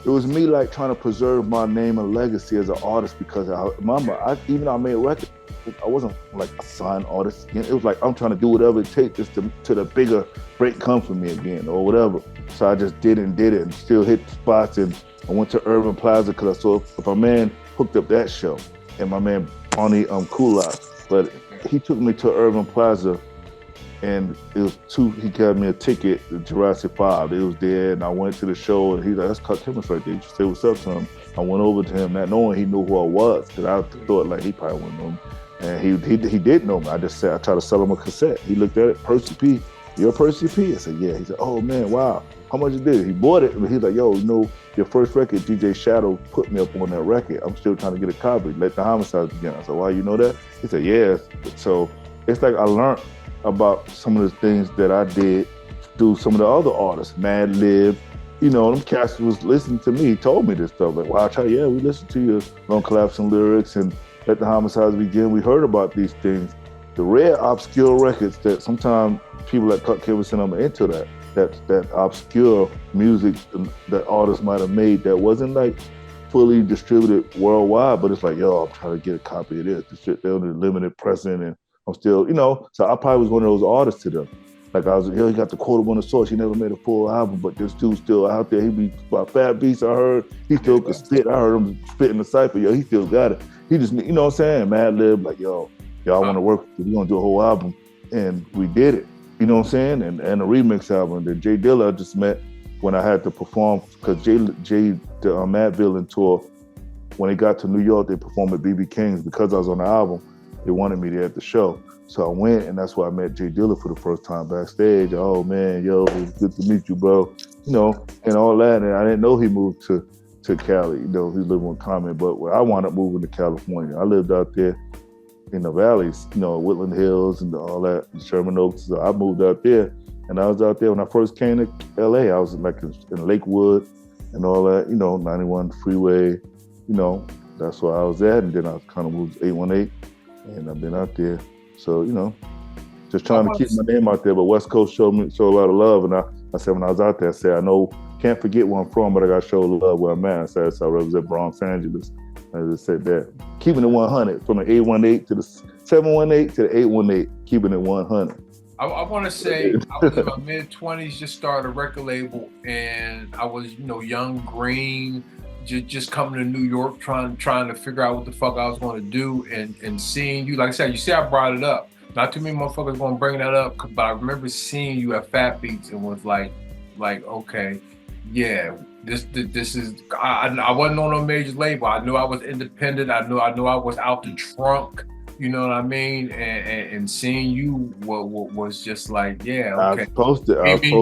it was me like trying to preserve my name and legacy as an artist because I remember, even though I made records, I wasn't like a signed artist again. It was like, I'm trying to do whatever it takes just to the bigger break come for me again or whatever. So I just did it and still hit spots. And I went to Urban Plaza because I saw if my man hooked up that show and my man Bonnie Kulak, but he took me to Urban Plaza and it was he got me a ticket to Jurassic 5. It was there and I went to the show and he's like, that's Cut Timmons right there. You should say what's up to him. I went over to him not knowing he knew who I was because I thought like he probably wouldn't know me. And he did know me. I tried to sell him a cassette. He looked at it, Percee P, you're Percee P? I said, yeah. He said, oh man, wow. How much you did? He bought it, and he's like, yo, you know, your first record, DJ Shadow put me up on that record. I'm still trying to get a copy. Let the Homicides Begin. I said, why, you know that? He said, yeah. So it's like I learned about some of the things that I did through some of the other artists, Mad Lib. You know, them cats was listening to me. He told me this stuff. Like, wow, yeah, we listened to you on Collapsing Lyrics and Let the Homicides Begin. We heard about these things. The rare obscure records that sometimes people like Cut Kimmison are into that obscure music that artists might have made that wasn't like fully distributed worldwide, but it's like, yo, I'm trying to get a copy of this. The shit, they're on the limited pressing and I'm still, you know, so I probably was one of those artists to them. Like I was, yo, he got the quotable on the source. He never made a full album, but this dude's still out there. He be by Fat Beats, I heard. He still could spit. I heard him spitting the cypher. Yo, he still got it. He just, you know what I'm saying? Mad Lib, like, yo, y'all want to work with you. We're going to do a whole album. And we did it. You know what I'm saying? And a remix album. Then Jay Dilla I just met when I had to perform because the Mad Villain tour when they got to New York, they performed at BB King's. Because I was on the album, they wanted me there at the show. So I went, and that's why I met Jay Dilla for the first time backstage. Oh man, yo, it was good to meet you, bro. You know, and all that. And I didn't know he moved to Cali. You know, he lived on Common, but I wound up moving to California. I lived out there in the valleys, you know, Woodland Hills and all that, Sherman Oaks. So I moved out there, and I was out there when I first came to LA. I was like in Lakewood and all that, you know, 91 freeway, you know, that's where I was at. And then I kind of moved to 818, and I've been out there. So, you know, just trying to keep my name out there. But West Coast showed a lot of love. And I said, when I was out there, I said, I know, can't forget where I'm from, but I got to show love where I'm at. I said, so I represent Bronx, Angeles. I just said that. Keeping it 100 from the 818 to the 718 to the 818, keeping it 100. I want to say I was in my mid-20s, just started a record label, and I was, you know, young, green, just coming to New York, trying to figure out what the fuck I was going to do, and seeing you, like I said, you see, I brought it up. Not too many motherfuckers going to bring that up, but I remember seeing you at Fat Beats and was like, okay, yeah, this is. I wasn't on no major label. I knew I was independent. I knew I was out the trunk. You know what I mean? And seeing you was just like, yeah, okay. I posted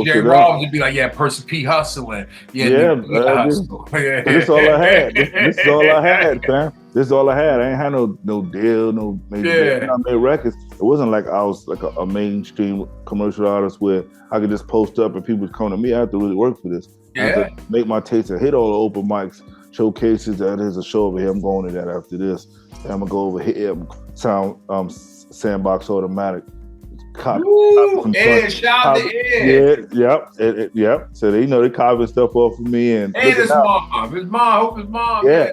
J. Robbins would be like, yeah, Percee hustling. Yeah, hustle. This is all I had. This is all I had, fam. This is all I had. I ain't had no deal, no major deal. I made records. It wasn't like I was like a mainstream commercial artist where I could just post up and people would come to me. I have to really work for this. I have to make my tapes and hit all the open mics, showcases. There's a show over here. I'm going to that after this. And I'm gonna go over here. Sound Sandbox Automatic. Shout out to Ed. Yep. So they, you know, they copying stuff off of me and his mom. Hope his mom. Yeah.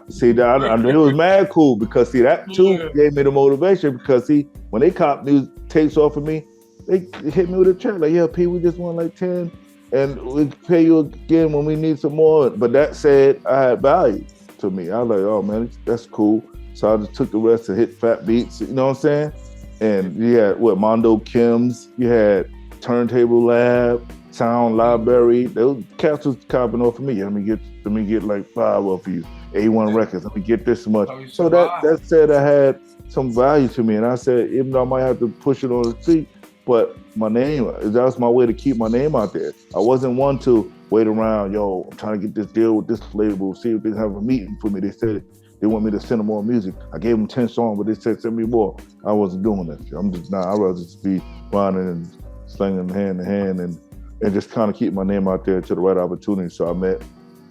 See, that I knew it was mad cool because see that too gave me the motivation because see when they cop new tapes off of me, they hit me with a check like, yeah, P, we just want like 10 and we pay you again when we need some more. But that said, I had value to me. I was like, oh man, that's cool. So I just took the rest and hit Fat Beats, you know what I'm saying? And you had Mondo Kim's, you had Turntable Lab, Sound Library. Those cats was copying off of me. Let me get like 5 off of you. A1 Records, let me get this much. So that said I had some value to me. And I said, even though I might have to push it on the street, but my name, that was my way to keep my name out there. I wasn't one to wait around, yo, I'm trying to get this deal with this label, see if they have a meeting for me. They said they want me to send them more music. I gave them 10 songs, but they said send me more. I wasn't doing that. I'm just not. I'd rather just be running and slinging hand to hand and just kind of keep my name out there to the right opportunity. So I met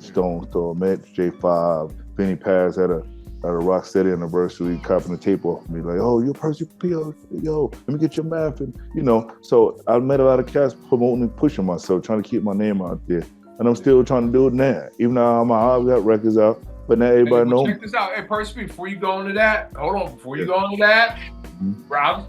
Stone Store, met J5, Benny Paz at a Rocksteady anniversary, copying the tape off me, like, oh, you're Percee P.O., yo, let me get your math, and you know. So I met a lot of cats promoting and pushing myself, trying to keep my name out there, and I'm still trying to do it now. Even though I've got records out, but now everybody knows. Check this out, hey Percee, before you go into that, around the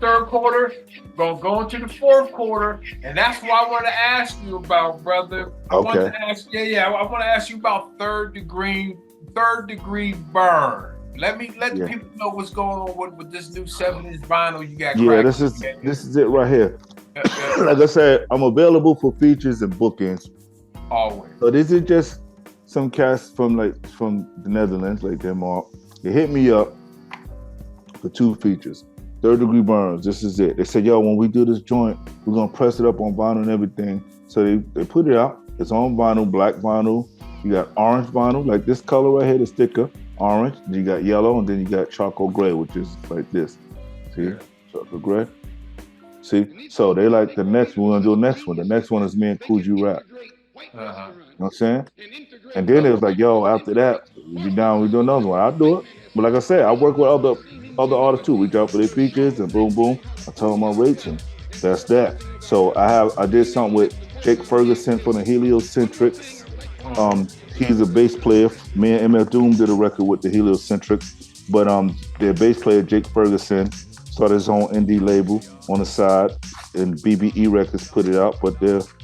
third quarter, gonna go into the fourth quarter, and that's what I want to ask you about, brother. I want to ask you about third degree burn. Let the people know what's going on with this new 7-inch vinyl you got. Yeah, this is it right here. Like I said, I'm available for features and bookings. Always. So this is just some cats from the Netherlands, like Denmark. They hit me up for 2 features. Third Degree Burns, this is it. They said, yo, when we do this joint, we're gonna press it up on vinyl and everything. So they put it out. It's on vinyl, black vinyl. You got orange vinyl, like this color right here, the sticker, orange. Then you got yellow, and then you got charcoal gray, which is like this. See, charcoal gray. See, so they like the next one. We're gonna do the next one. The next one is me and Coogee Rap. You know what I'm saying? And then it was like, yo, after that, we down, we do another one. I'll do it. But like I said, I work with other artists too. Reach out for their features and boom, boom. I tell them my rates and that's that. So I did something with Jake Ferguson for the Heliocentrics. He's a bass player. Me and MF Doom did a record with the Heliocentrics, but their bass player Jake Ferguson started his own indie label on the side, and BBE Records put it out. But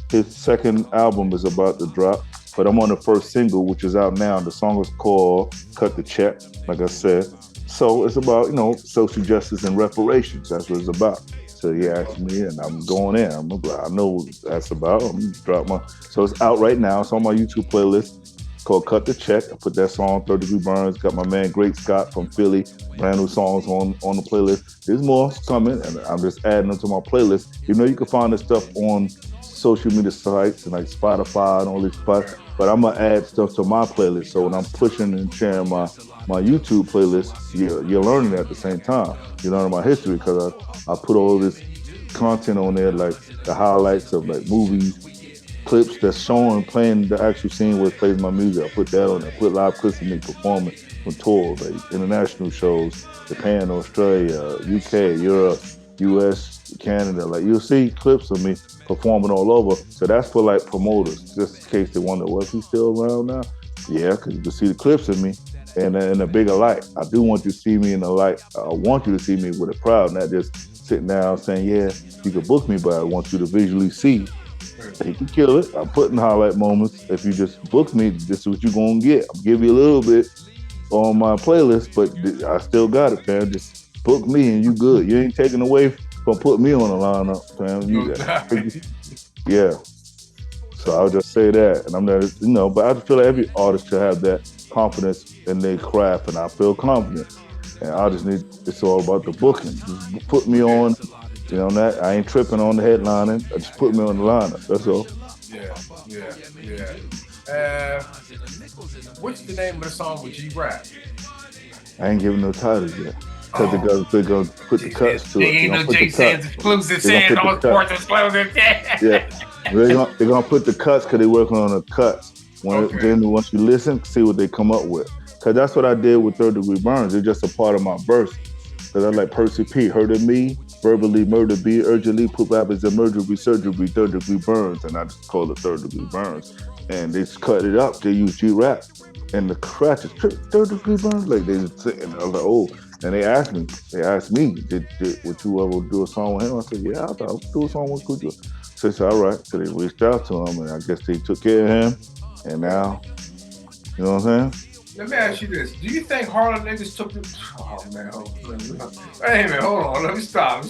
his second album is about to drop. But I'm on the first single, which is out now. The song is called "Cut the Check," like I said. So it's about, you know, social justice and reparations. That's what it's about. So he asked me, and I'm going in. I know what that's about. I'm gonna drop so it's out right now. It's on my YouTube playlist. called Cut the Check. I put that song, Third Degree Burns. Got my man Great Scott from Philly, brand new songs on the playlist. There's more coming, and I'm just adding them to my playlist. You know, you can find this stuff on social media sites and like Spotify and all these spots, but I'm gonna add stuff to my playlist. So when I'm pushing and sharing my YouTube playlist, you're learning at the same time. You're learning my history because I put all this content on there, like the highlights of like movies, clips that's showing, playing the actual scene where it plays my music. I put that on there. Put live clips of me performing on tour, like international shows, Japan, Australia, UK, Europe, US, Canada. Like you'll see clips of me performing all over. So that's for like promoters, just in case they wonder, well, is he still around now? Yeah, because you can see the clips of me and in a bigger light. I do want you to see me in the light. I want you to see me with a crowd, not just sitting down saying, yeah, you can book me, but I want you to visually see. He can kill it. I'm putting highlight moments. If you just book me, this is what you're gonna get. I'll give you a little bit on my playlist, but I still got it, fam. Just book me and you good. You ain't taking away from putting me on the lineup, fam. You got, yeah. So I'll just say that, and I'm not, but I feel like every artist should have that confidence in their craft, and I feel confident. And I just need. It's all about the booking. Just put me on. You know that I ain't tripping on the headlining. I just put me on the lineup. That's all. Yeah. What's the name of the song with G-Rap? I ain't giving no titles yet. Because they're gonna put the cuts to it. Ain't no Jay Sands exclusive saying all sports exclusive. Yeah. They're gonna put the cuts because they're working on the cuts. Then once you listen, see what they come up with. Because that's what I did with Third Degree Burns. It's just a part of my verse. Because I like Percee P. Heard of me? Verbally murder B, urgently put rappers in murder surgery, third degree burns, and I just call it third degree burns. And they just cut it up. They use G-Rap, and the crutch is third degree burns. Like they just sitting, I was like, oh. And they asked me, did would you ever do a song with him? I said, yeah, I thought I would do a song with Cujo. So they said, all right. So they reached out to him, and I guess they took care of him. And now, you know what I'm saying? Let me ask you this. Do you think Harlem niggas took the... Oh, man. Wait a minute. Hold on. Let me stop. Do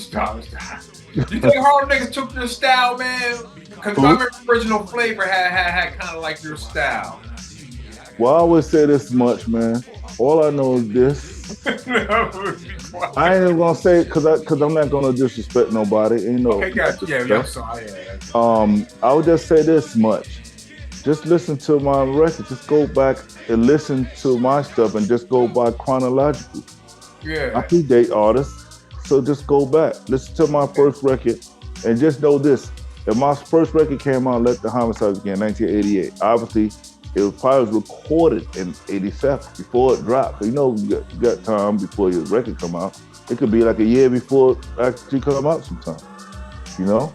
you think Harlem niggas took your style, man? Because I remember Original Flavor had kind of like your style. Well, I always say this much, man. All I know is this. I ain't even going to say it because I'm not going to disrespect nobody. You know, okay, gotcha. Yeah, I'm sorry. I would just say this much. Just listen to my record. Just go back and listen to my stuff and just go by chronologically. Yeah. I predate artists, so just go back. Listen to my first record and just know this. If my first record came out, Let the Homicide Begin, 1988, obviously it was probably recorded in 87 before it dropped. You know, you got time before your record come out. It could be like a year before it actually come out sometime, you know?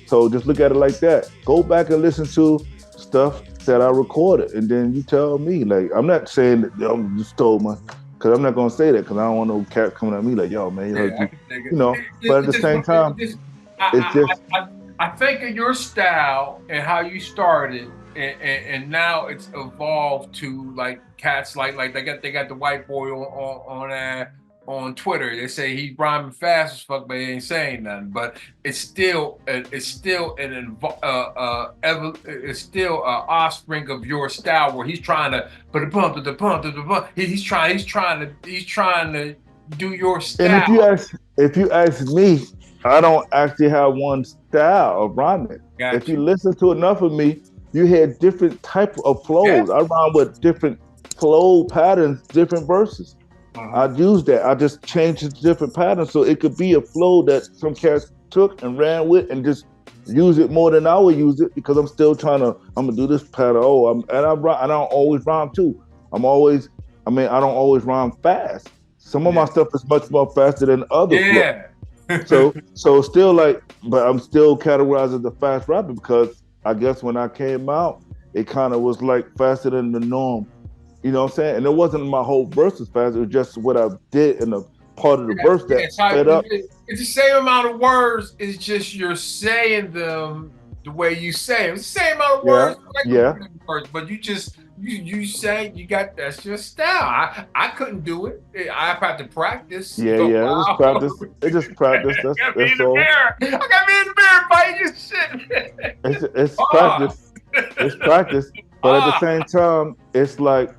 So just look at it like that. Go back and listen to stuff that I recorded, and then you tell me. Like, I'm not saying that I'm just stole my, because I'm not gonna say that because I don't want no cat coming at me like, yo, man, you know. But at the same time, I think of your style and how you started, and now it's evolved to like cats like they got the white boy on Twitter. They say he's rhyming fast as fuck, but he ain't saying nothing. But it's still an offspring of your style where he's trying to put a pump to the pump to the pump. He's trying to do your style. And if you ask me, I don't actually have one style of rhyming. Gotcha. If you listen to enough of me, you hear different type of flows. I rhyme with different flow patterns, different verses. I use that. I just changed it to different patterns so it could be a flow that some cats took and ran with and just use it more than I would use it because I'm still I'm gonna do this pattern. I don't always rhyme too. I don't always rhyme fast. Some of my stuff is much more faster than other. Yeah. so still but I'm still categorized as a fast rapper because I guess when I came out, it kind of was like faster than the norm. You know what I'm saying? And it wasn't my whole verse was fast. It was just what I did in the part of the verse that sped up. It's the same amount of words. It's just you're saying them the way you say them. It's the same amount of words. But you say you got that's your style. I couldn't do it. I had to practice. Yeah. It was practice. It just practice. That's all. I got me in the mirror fighting your shit. It's practice. It's practice. But at the same time, it's like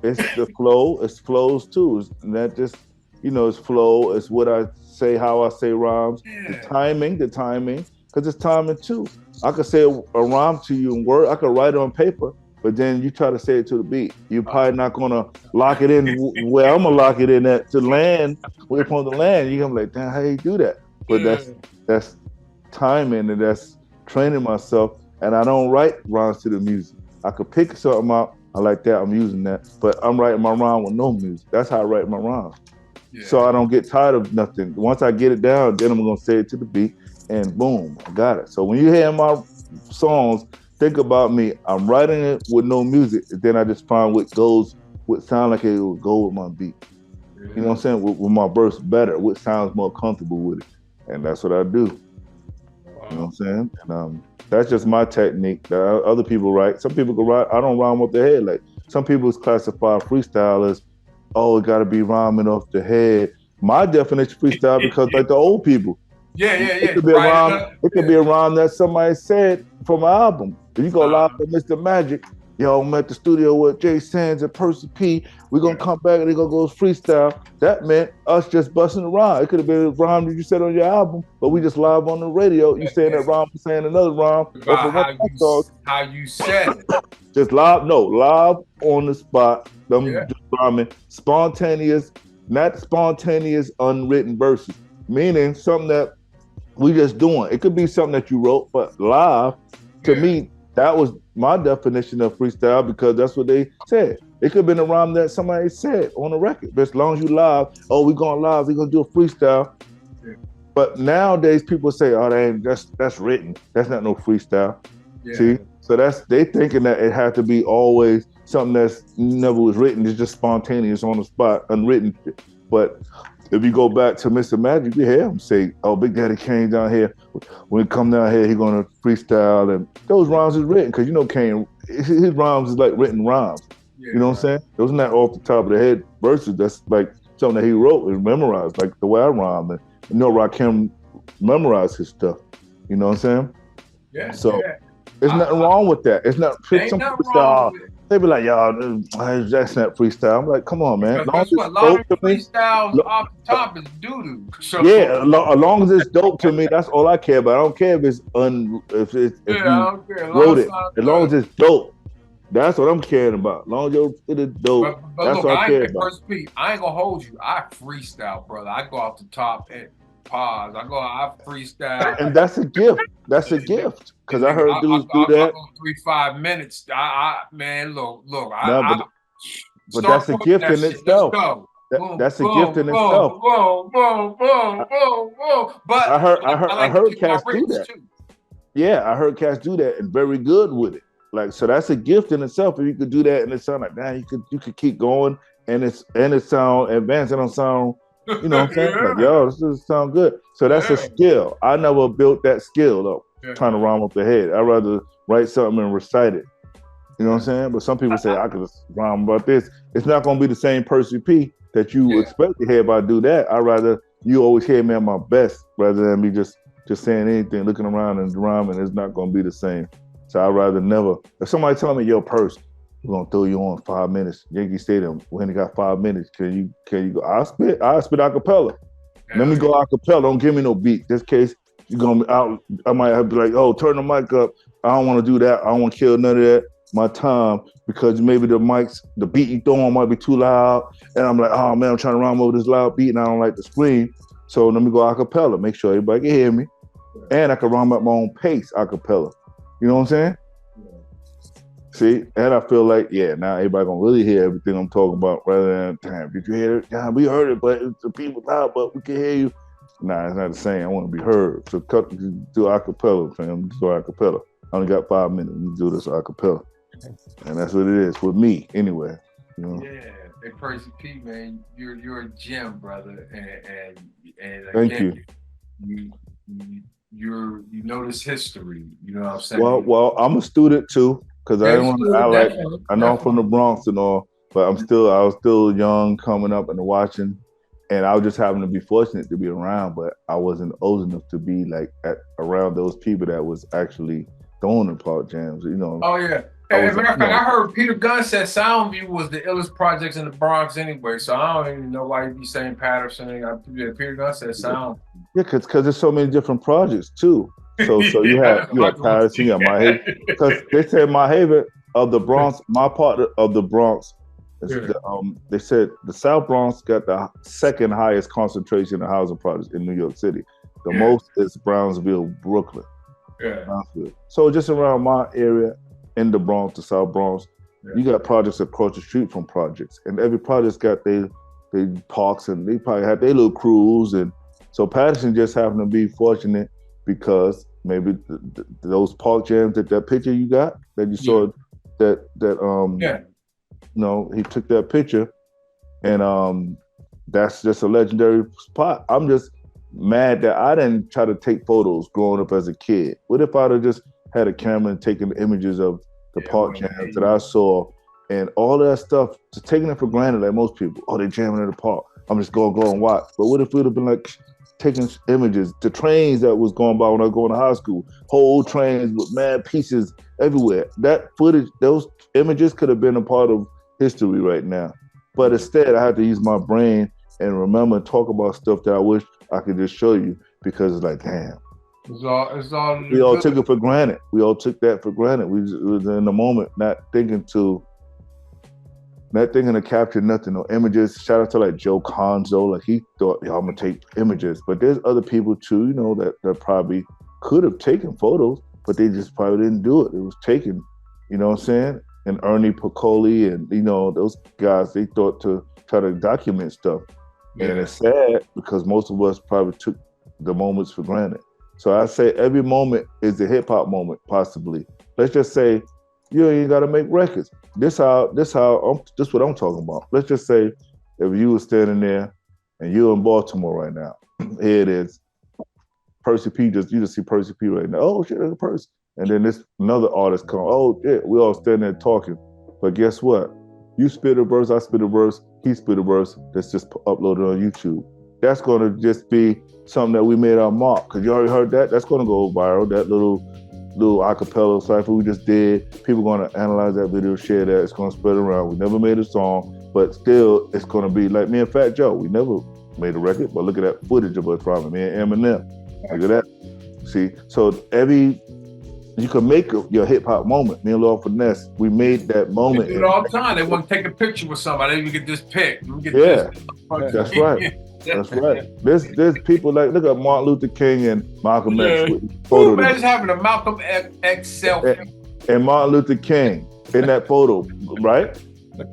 it's the flow. It's flows too. It's not just it's flow. It's what I say, how I say rhymes, the timing, because it's timing too. I could say a rhyme to you in word. I could write it on paper, but then you try to say it to the beat. You're probably not gonna lock it in where I'm gonna lock it in at to land. Where it's supposed to land, you're gonna be like, damn, how you do that? But that's timing and that's training myself. And I don't write rhymes to the music. I could pick something out. I like that. I'm using that. But I'm writing my rhyme with no music. That's how I write my rhyme. Yeah. So I don't get tired of nothing. Once I get it down, then I'm gonna say it to the beat, and boom, I got it. So when you hear my songs, think about me. I'm writing it with no music, and then I just find what sound like it would go with my beat. Yeah. You know what I'm saying? With my verse better, what sounds more comfortable with it, and that's what I do. Wow. You know what I'm saying? And that's just my technique. Other people write. Some people can write. I don't rhyme off the head. Like some people classify freestyle as, oh, it got to be rhyming off the head. My definition freestyle because like the old people. Yeah. It could be a rhyme. It could be a rhyme that somebody said from an album. If you go live with Mr. Magic, yo, I'm at the studio with Jay Sands and Percee P. We're gonna come back and they're gonna go freestyle. That meant us just busting a rhyme. It could have been a rhyme that you said on your album, but we just live on the radio. You saying that rhyme, saying another rhyme. How you said it. Just live on the spot. Just rhyming, spontaneous, not spontaneous, unwritten verses. Meaning something that we just doing. It could be something that you wrote, but live, to me, that was my definition of freestyle because that's what they said. It could have been a rhyme that somebody said on the record. But as long as you live, we're going live, we're gonna do a freestyle. Yeah. But nowadays people say, that's written. That's not no freestyle. Yeah. See? So they thinking that it had to be always something that's never was written. It's just spontaneous on the spot, unwritten. But if you go back to Mr. Magic, you hear him say, Big Daddy Kane down here, when he come down here, he gonna freestyle. And those rhymes is written, because Kane, his rhymes is like written rhymes. Yeah, you know what I'm saying? Those are not off the top of the head verses. That's like something that he wrote and memorized, like the way I rhyme. And Rakim memorized his stuff. You know what I'm saying? Yeah. So there's nothing wrong with that. It's not some freestyle. They be like, y'all, that's not freestyle. I'm like, come on, man. Guess what? A lot of freestyles off the top is doo-doo. So, as long as it's dope to me, that's all I care about. I don't care if it's if you wrote it. As long as it's dope, that's what I'm caring about. As long as it is dope, but that's look, what I care about. I ain't gonna hold you. I freestyle, brother. I go off the top and pause. I freestyle, and that's a gift. That's a gift. Because I heard dudes do that. 3-5 minutes. Man, look. But that's a gift in itself. That's a gift in itself. But I heard cats do that. Yeah, I heard cats do that and very good with it. Like, so that's a gift in itself. If you could do that and it sound like, you could keep going and it sound advanced. It don't sound, you know what I'm saying? Like, yo, this doesn't sound good. So that's a skill. I never built that skill though. Trying to rhyme up the head. I'd rather write something and recite it. You know what I'm saying? But some people say I could rhyme about this. It's not gonna be the same Percee P that you expect to hear if I do that. I'd rather you always hear me at my best rather than me just saying anything, looking around and rhyming. It's not gonna be the same. So I'd rather never. If somebody tell me, yo, Percee, we're gonna throw you on 5 minutes. Yankee Stadium, we only got 5 minutes. Can you go? I'll spit a cappella. Let me go a cappella. Don't give me no beat. This case, you're gonna be out. I might have to be like, turn the mic up. I don't want to do that. I don't want to kill none of that. My time, because maybe the beat you throw on might be too loud. And I'm like, oh man, I'm trying to rhyme over this loud beat and I don't like to scream. So let me go a cappella, make sure everybody can hear me. And I can rhyme at my own pace a cappella. You know what I'm saying? See, and I feel like, now everybody gonna really hear everything I'm talking about rather than, damn, did you hear it? Damn, we heard it, but the people loud, but we can hear you. Nah, it's not the same. I want to be heard. So do a cappella, fam. Do a cappella. I only got 5 minutes. We do this a cappella. And that's what it is with me, anyway. You know? Yeah, hey, Percee P, man, you're a gem, brother, and thank again, you know this history. You know what I'm saying? Well, I'm a student too, because I know I'm from the Bronx and all, but I was still young, coming up and watching, and I was just happened to be fortunate to be around, but I wasn't old enough to be like around those people that was actually throwing the park jams, you know. Oh yeah. As a matter of fact, I heard Peter Gunn said Soundview was the illest projects in the Bronx anyway, so I don't even know why you'd be saying Patterson. Peter Gunn said Sound. Yeah, because there's so many different projects too. So you have Patterson, you have My Haven. Because they said My Haven of the Bronx, my part of the Bronx, they said the South Bronx got the second highest concentration of housing projects in New York City. The most is Brownsville, Brooklyn. Yeah. Brownsville. So just around my area, in the Bronx, the South Bronx, you got projects across the street from projects, and every project's got their parks, and they probably had their little crews, and so Patterson just happened to be fortunate because maybe those park jams, that picture you got that you saw, he took that picture, and that's just a legendary spot. I'm just mad that I didn't try to take photos growing up as a kid. What if I'd have just had a camera and taken images of the park jams that I saw and all that stuff, just taking it for granted like most people. Oh, they're jamming in the park. I'm just gonna go and watch. But what if we'd have been like taking images, the trains that was going by when I was going to high school, whole trains with mad pieces everywhere. That footage, those images could have been a part of history right now. But instead, I had to use my brain and remember and talk about stuff that I wish I could just show you, because it's like, damn. It's all we all took it for granted. We all took that for granted. We was in the moment, not thinking to capture nothing, no images. Shout out to like Joe Conzo, like he thought, I'm gonna take images. But there's other people too, that probably could have taken photos, but they just probably didn't do it. It was taken, you know what I'm saying? And Ernie Piccoli and those guys, they thought to try to document stuff. Yeah. And it's sad because most of us probably took the moments for granted. So I say every moment is a hip hop moment, possibly. Let's just say you ain't got to make records. This what I'm talking about. Let's just say if you were standing there and you're in Baltimore right now, here it is. Percee P, you just see Percee P right now. Oh shit, there's a Percee. And then this another artist come. Oh shit, we all standing there talking. But guess what? You spit a verse, I spit a verse, he spit a verse. That's just uploaded on YouTube. That's gonna just be something that we made our mark. Cause you already heard that. That's gonna go viral. That little acapella cypher we just did. People gonna analyze that video, share that. It's gonna spread around. We never made a song, but still, it's gonna be like me and Fat Joe. We never made a record, but look at that footage of us from me and Eminem. Look at that. See, so you can make your hip hop moment. Me and Lord Finesse, we made that moment. They do it all the time. They want to take a picture with somebody. They get this pic. That's right. That's right. There's people like, look at Martin Luther King and Malcolm X. Who imagine having a Malcolm X selfie? And Martin Luther King in that photo, right?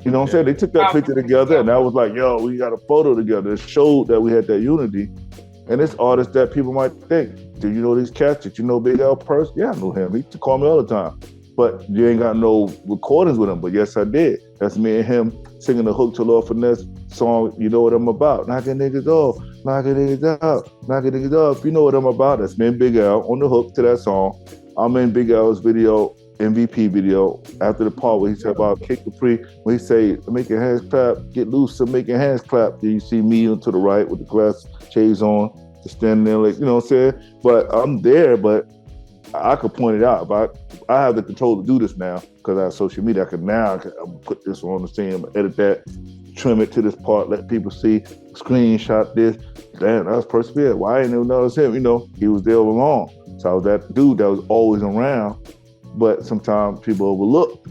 You know what I'm saying? They took that picture together, and I was like, yo, we got a photo together. It showed that we had that unity. And it's artists that people might think, do you know these cats? Did you know Big L Percee? Yeah, I know him. He used to call me all the time. But you ain't got no recordings with him. But yes, I did. That's me and him singing the hook to Lord Finesse song, You Know What I'm About. Knocking niggas off, knocking niggas out, knocking niggas off. You know what I'm about. That's me and Big L on the hook to that song. I'm in Big L's video, MVP video, after the part where he said about Kick Capri, when he say, make your hands clap, get loose, so make your hands clap. Then you see me to the right with the glass shades on, just standing there like, you know what I'm saying? But I'm there, but I could point it out. But I have the control to do this now because I have social media. I can put this on the scene, edit that, trim it to this part, let people see, screenshot this. Damn, that was Percee. Why I didn't even notice him? He was there all along. So I was that dude that was always around, but sometimes people overlook.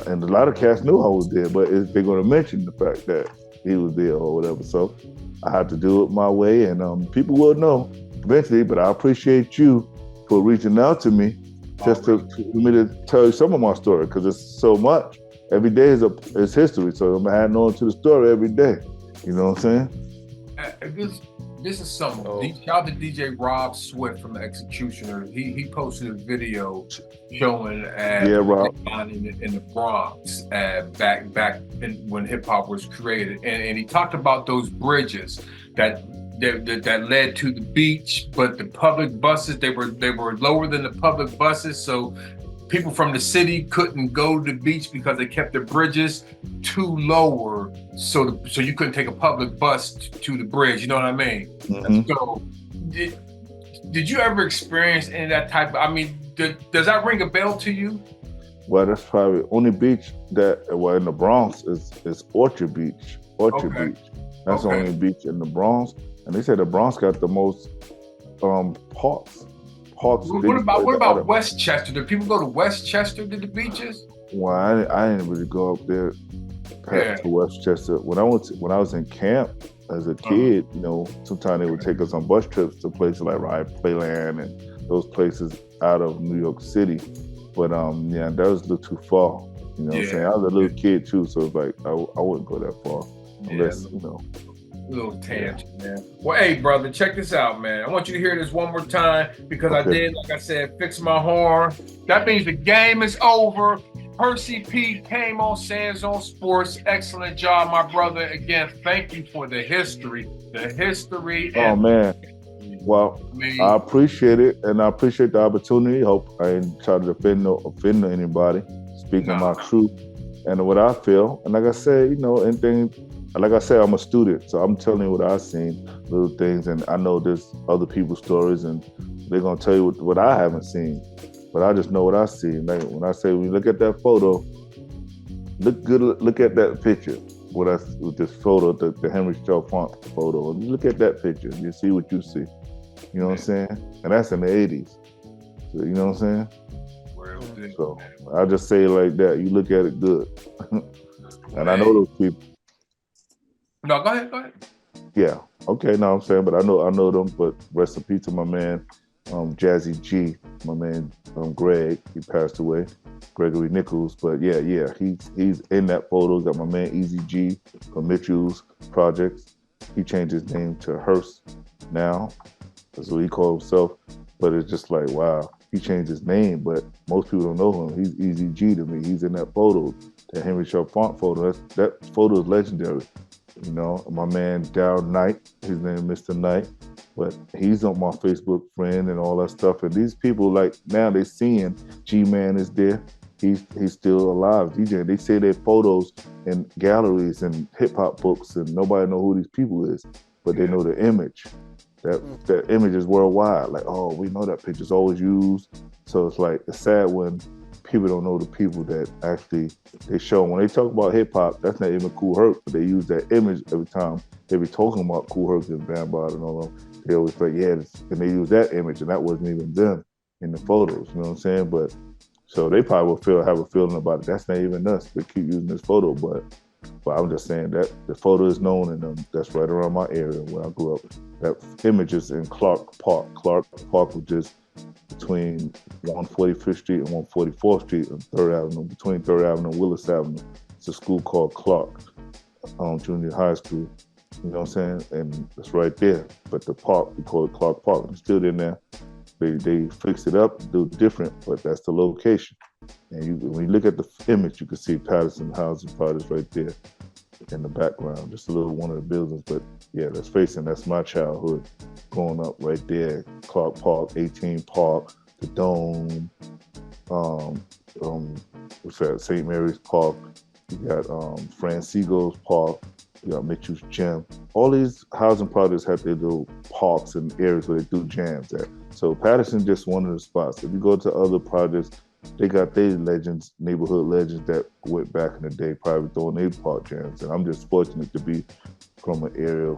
And a lot of cats knew I was there, but they're going to mention the fact that he was there or whatever. So I had to do it my way, and people will know eventually. But I appreciate you for reaching out to me just for me to tell you some of my story, because it's so much. Every day is history, so I'm adding on to the story every day. You know what I'm saying? This is something. Shout out to DJ Rob Swift from the Executioner. He posted a video showing Rob in the Bronx back when hip hop was created, and he talked about those bridges that led to the beach, but the public buses they were lower than the public buses, so people from the city couldn't go to the beach because they kept the bridges too lower, so you couldn't take a public bus to the bridge. You know what I mean? Mm-hmm. So, did you ever experience any of that type of? I mean, does that ring a bell to you? Well, that's probably only beach that well in the Bronx is Orchard Beach. Orchard Okay. Beach. That's the Okay. only beach in the Bronx. And they said the Bronx got the most parks. Parks and What big about the other Westchester? Do people go to Westchester to the beaches? well, I didn't really go up there Yeah. to Westchester. When I was in camp as a Uh-huh. kid, you know, sometimes they would take us on bus trips to places like Ride Playland and those places out of New York City. But yeah, that was a little too far. You know what I'm saying? I was a little kid too, so it's like I wouldn't go that far unless, you know. Little tangent, man. Well, hey, brother, check this out, man. I want you to hear this one more time because I did, like I said, fix my horn. That means the game is over. Percee P came on Sands on Sports. Excellent job, my brother. Again, thank you for the history. Oh man. Well, I appreciate it, and I appreciate the opportunity. Hope I didn't try to offend anybody. Speaking my truth and what I feel. And like I said, you know, anything. Like I said, I'm a student, so I'm telling you what I've seen, little things, and I know there's other people's stories, and they're gonna tell you what I haven't seen, but I just know what I see. Like when I say, when you look at that photo, look at that picture. With this photo, the Henry Chalfant photo, and you look at that picture, you see what you see. You know what I'm saying? And that's in the '80s. So, you know what I'm saying? So I just say it like that. You look at it good, and I know those people. No, go ahead. Yeah. Okay. No, I'm saying, but I know them. But rest in peace to my man, Jazzy G. My man, Greg. He passed away. Gregory Nichols. But yeah, he's in that photo. Got my man Easy G from Mitchell's Projects. He changed his name to Hearst now. That's what he called himself. But it's just like, wow, he changed his name, but most people don't know him. He's Easy G to me. He's in that photo, that Henry Chalfant photo. That photo is legendary. You know, my man Darryl Knight, his name is Mr. Knight, but he's on my Facebook friend and all that stuff. And these people, like, now they seeing G-Man is there. He's still alive, DJ. They say their photos in galleries and hip hop books, and nobody know who these people is, but they know the image. That image is worldwide. Like, oh, we know that picture's always used. So it's like, it's sad when people don't know the people that actually they show. When they talk about hip hop, that's not even Kool Herc, but they use that image every time they be talking about Kool Herc and Van Bot and all them. They always say, yeah, and they use that image, and that wasn't even them in the photos. You know what I'm saying? But so they probably will have a feeling about it. That's not even us. They keep using this photo, but I'm just saying that the photo is known, and that's right around my area where I grew up. That image is in Clark Park. Clark Park, which is between 145th Street and 144th Street and 3rd Avenue, between 3rd Avenue and Willis Avenue. It's a school called Clark, junior high school. You know what I'm saying? And it's right there. But the park, we call it Clark Park. It's still in there. They fixed it up, do it different, but that's the location. And when you look at the image, you can see Patterson Housing Projects right there in the background, just a little one of the buildings. But yeah, let's face it, that's my childhood growing up right there. Clark Park, 18 Park, the Dome, what's that, St. Mary's Park. You got Francigo's Park, you got Mitchell's Gym. All these housing projects have their little parks and areas where they do jams at. So Patterson just one of the spots. If you go to other projects, they got their legends, neighborhood legends that went back in the day, probably throwing their park jams. And I'm just fortunate to be from an area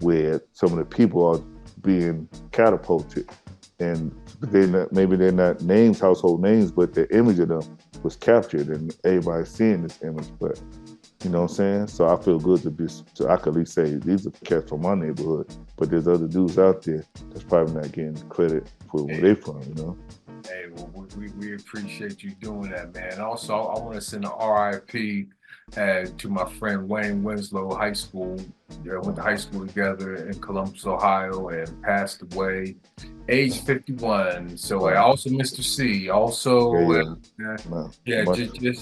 where some of the people are being catapulted. And maybe they're not names, household names, but the image of them was captured and everybody's seeing this image. But you know what I'm saying? So I feel good I could at least say these are cats from my neighborhood, but there's other dudes out there that's probably not getting credit for where they're from, you know? Hey, well, we appreciate you doing that, man. Also, I want to send an RIP to my friend Wayne Winslow, high school. Went to high school together in Columbus, Ohio, and passed away, age 51. So I also Mr. C. Also,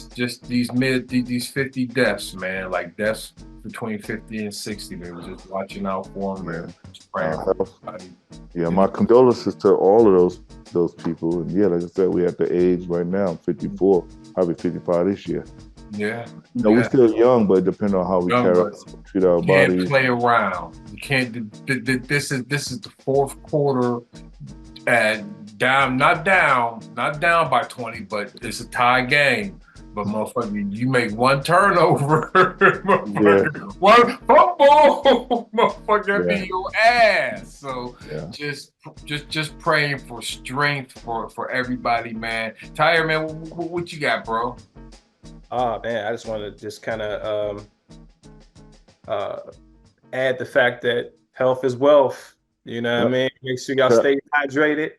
just these 50 deaths, man. Like deaths between 50 and 60. They were just watching out for them and praying. Yeah, my condolences to all of those people. And yeah, like I said, we're at the age right now, I'm 54, I'll be 55 this year. Yeah. You know, we're still young, but depending on how we treat our bodies. You can't play around. You can't. This is the fourth quarter not down by 20, but it's a tie game. But motherfucker, you make one turnover, motherfucker, one fumble, motherfucker, be your ass. So just praying for strength for everybody, man. Tahir, man, what you got, bro? Oh man, I just want to just kind of add the fact that health is wealth. You know what I mean? Make sure y'all stay hydrated.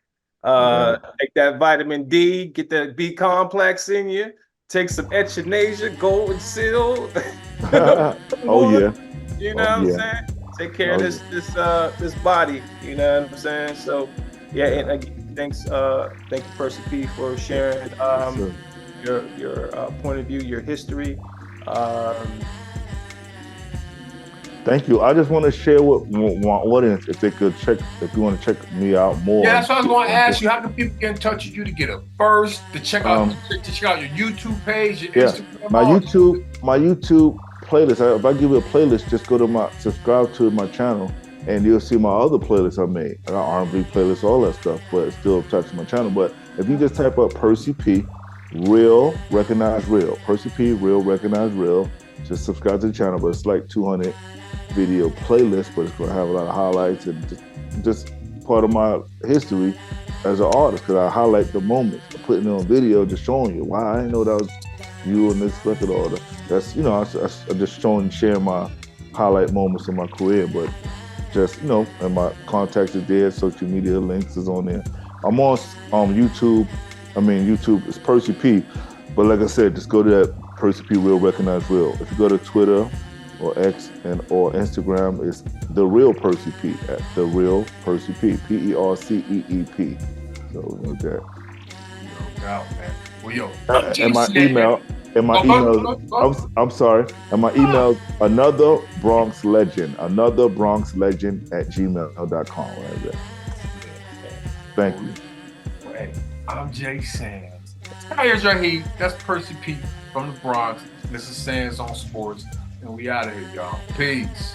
Take that vitamin D, get that B complex in you. Take some echinacea, gold and seal. Oh yeah. You know what I'm saying? Take care of this body. You know what I'm saying? So yeah, and again, thank you, Percee P, for sharing your point of view, your history. Thank you. I just want to share with my audience if you want to check me out more. Yeah, that's what I was going to ask you. How can people get in touch with you to get a first, to check out your YouTube page, your Instagram? My YouTube playlist. If I give you a playlist, just go to subscribe to my channel, and you'll see my other playlists I made. I got R&B playlists, all that stuff, but it's still attached to my channel. But if you just type up Percee P, Real Recognize Real, Percee P, Real Recognize Real, just subscribe to the channel. But it's like 200 video playlist, but it's going to have a lot of highlights and just part of my history as an artist, because I highlight the moments. I'm putting it on video, just showing you why I didn't know that was you in this record order. That's, I'm just sharing my highlight moments in my career, but just, and my contacts are there, social media links is on there. I'm on YouTube. YouTube is Percee P, but like I said, just go to that Percee P, Real Recognize Real. If you go to Twitter or X or Instagram, it's The Real Percee P, at The Real Percee P, Perceeep. So like that. No doubt, man. Well, yo, and my email, I'm sorry, and my email, another Bronx legend at gmail.com. Right there. Thank you. Hey, I'm Jay Sands. Tahir Jahi, that's Percee P from the Bronx. This is Sands on Sports. And we out of here, y'all. Peace.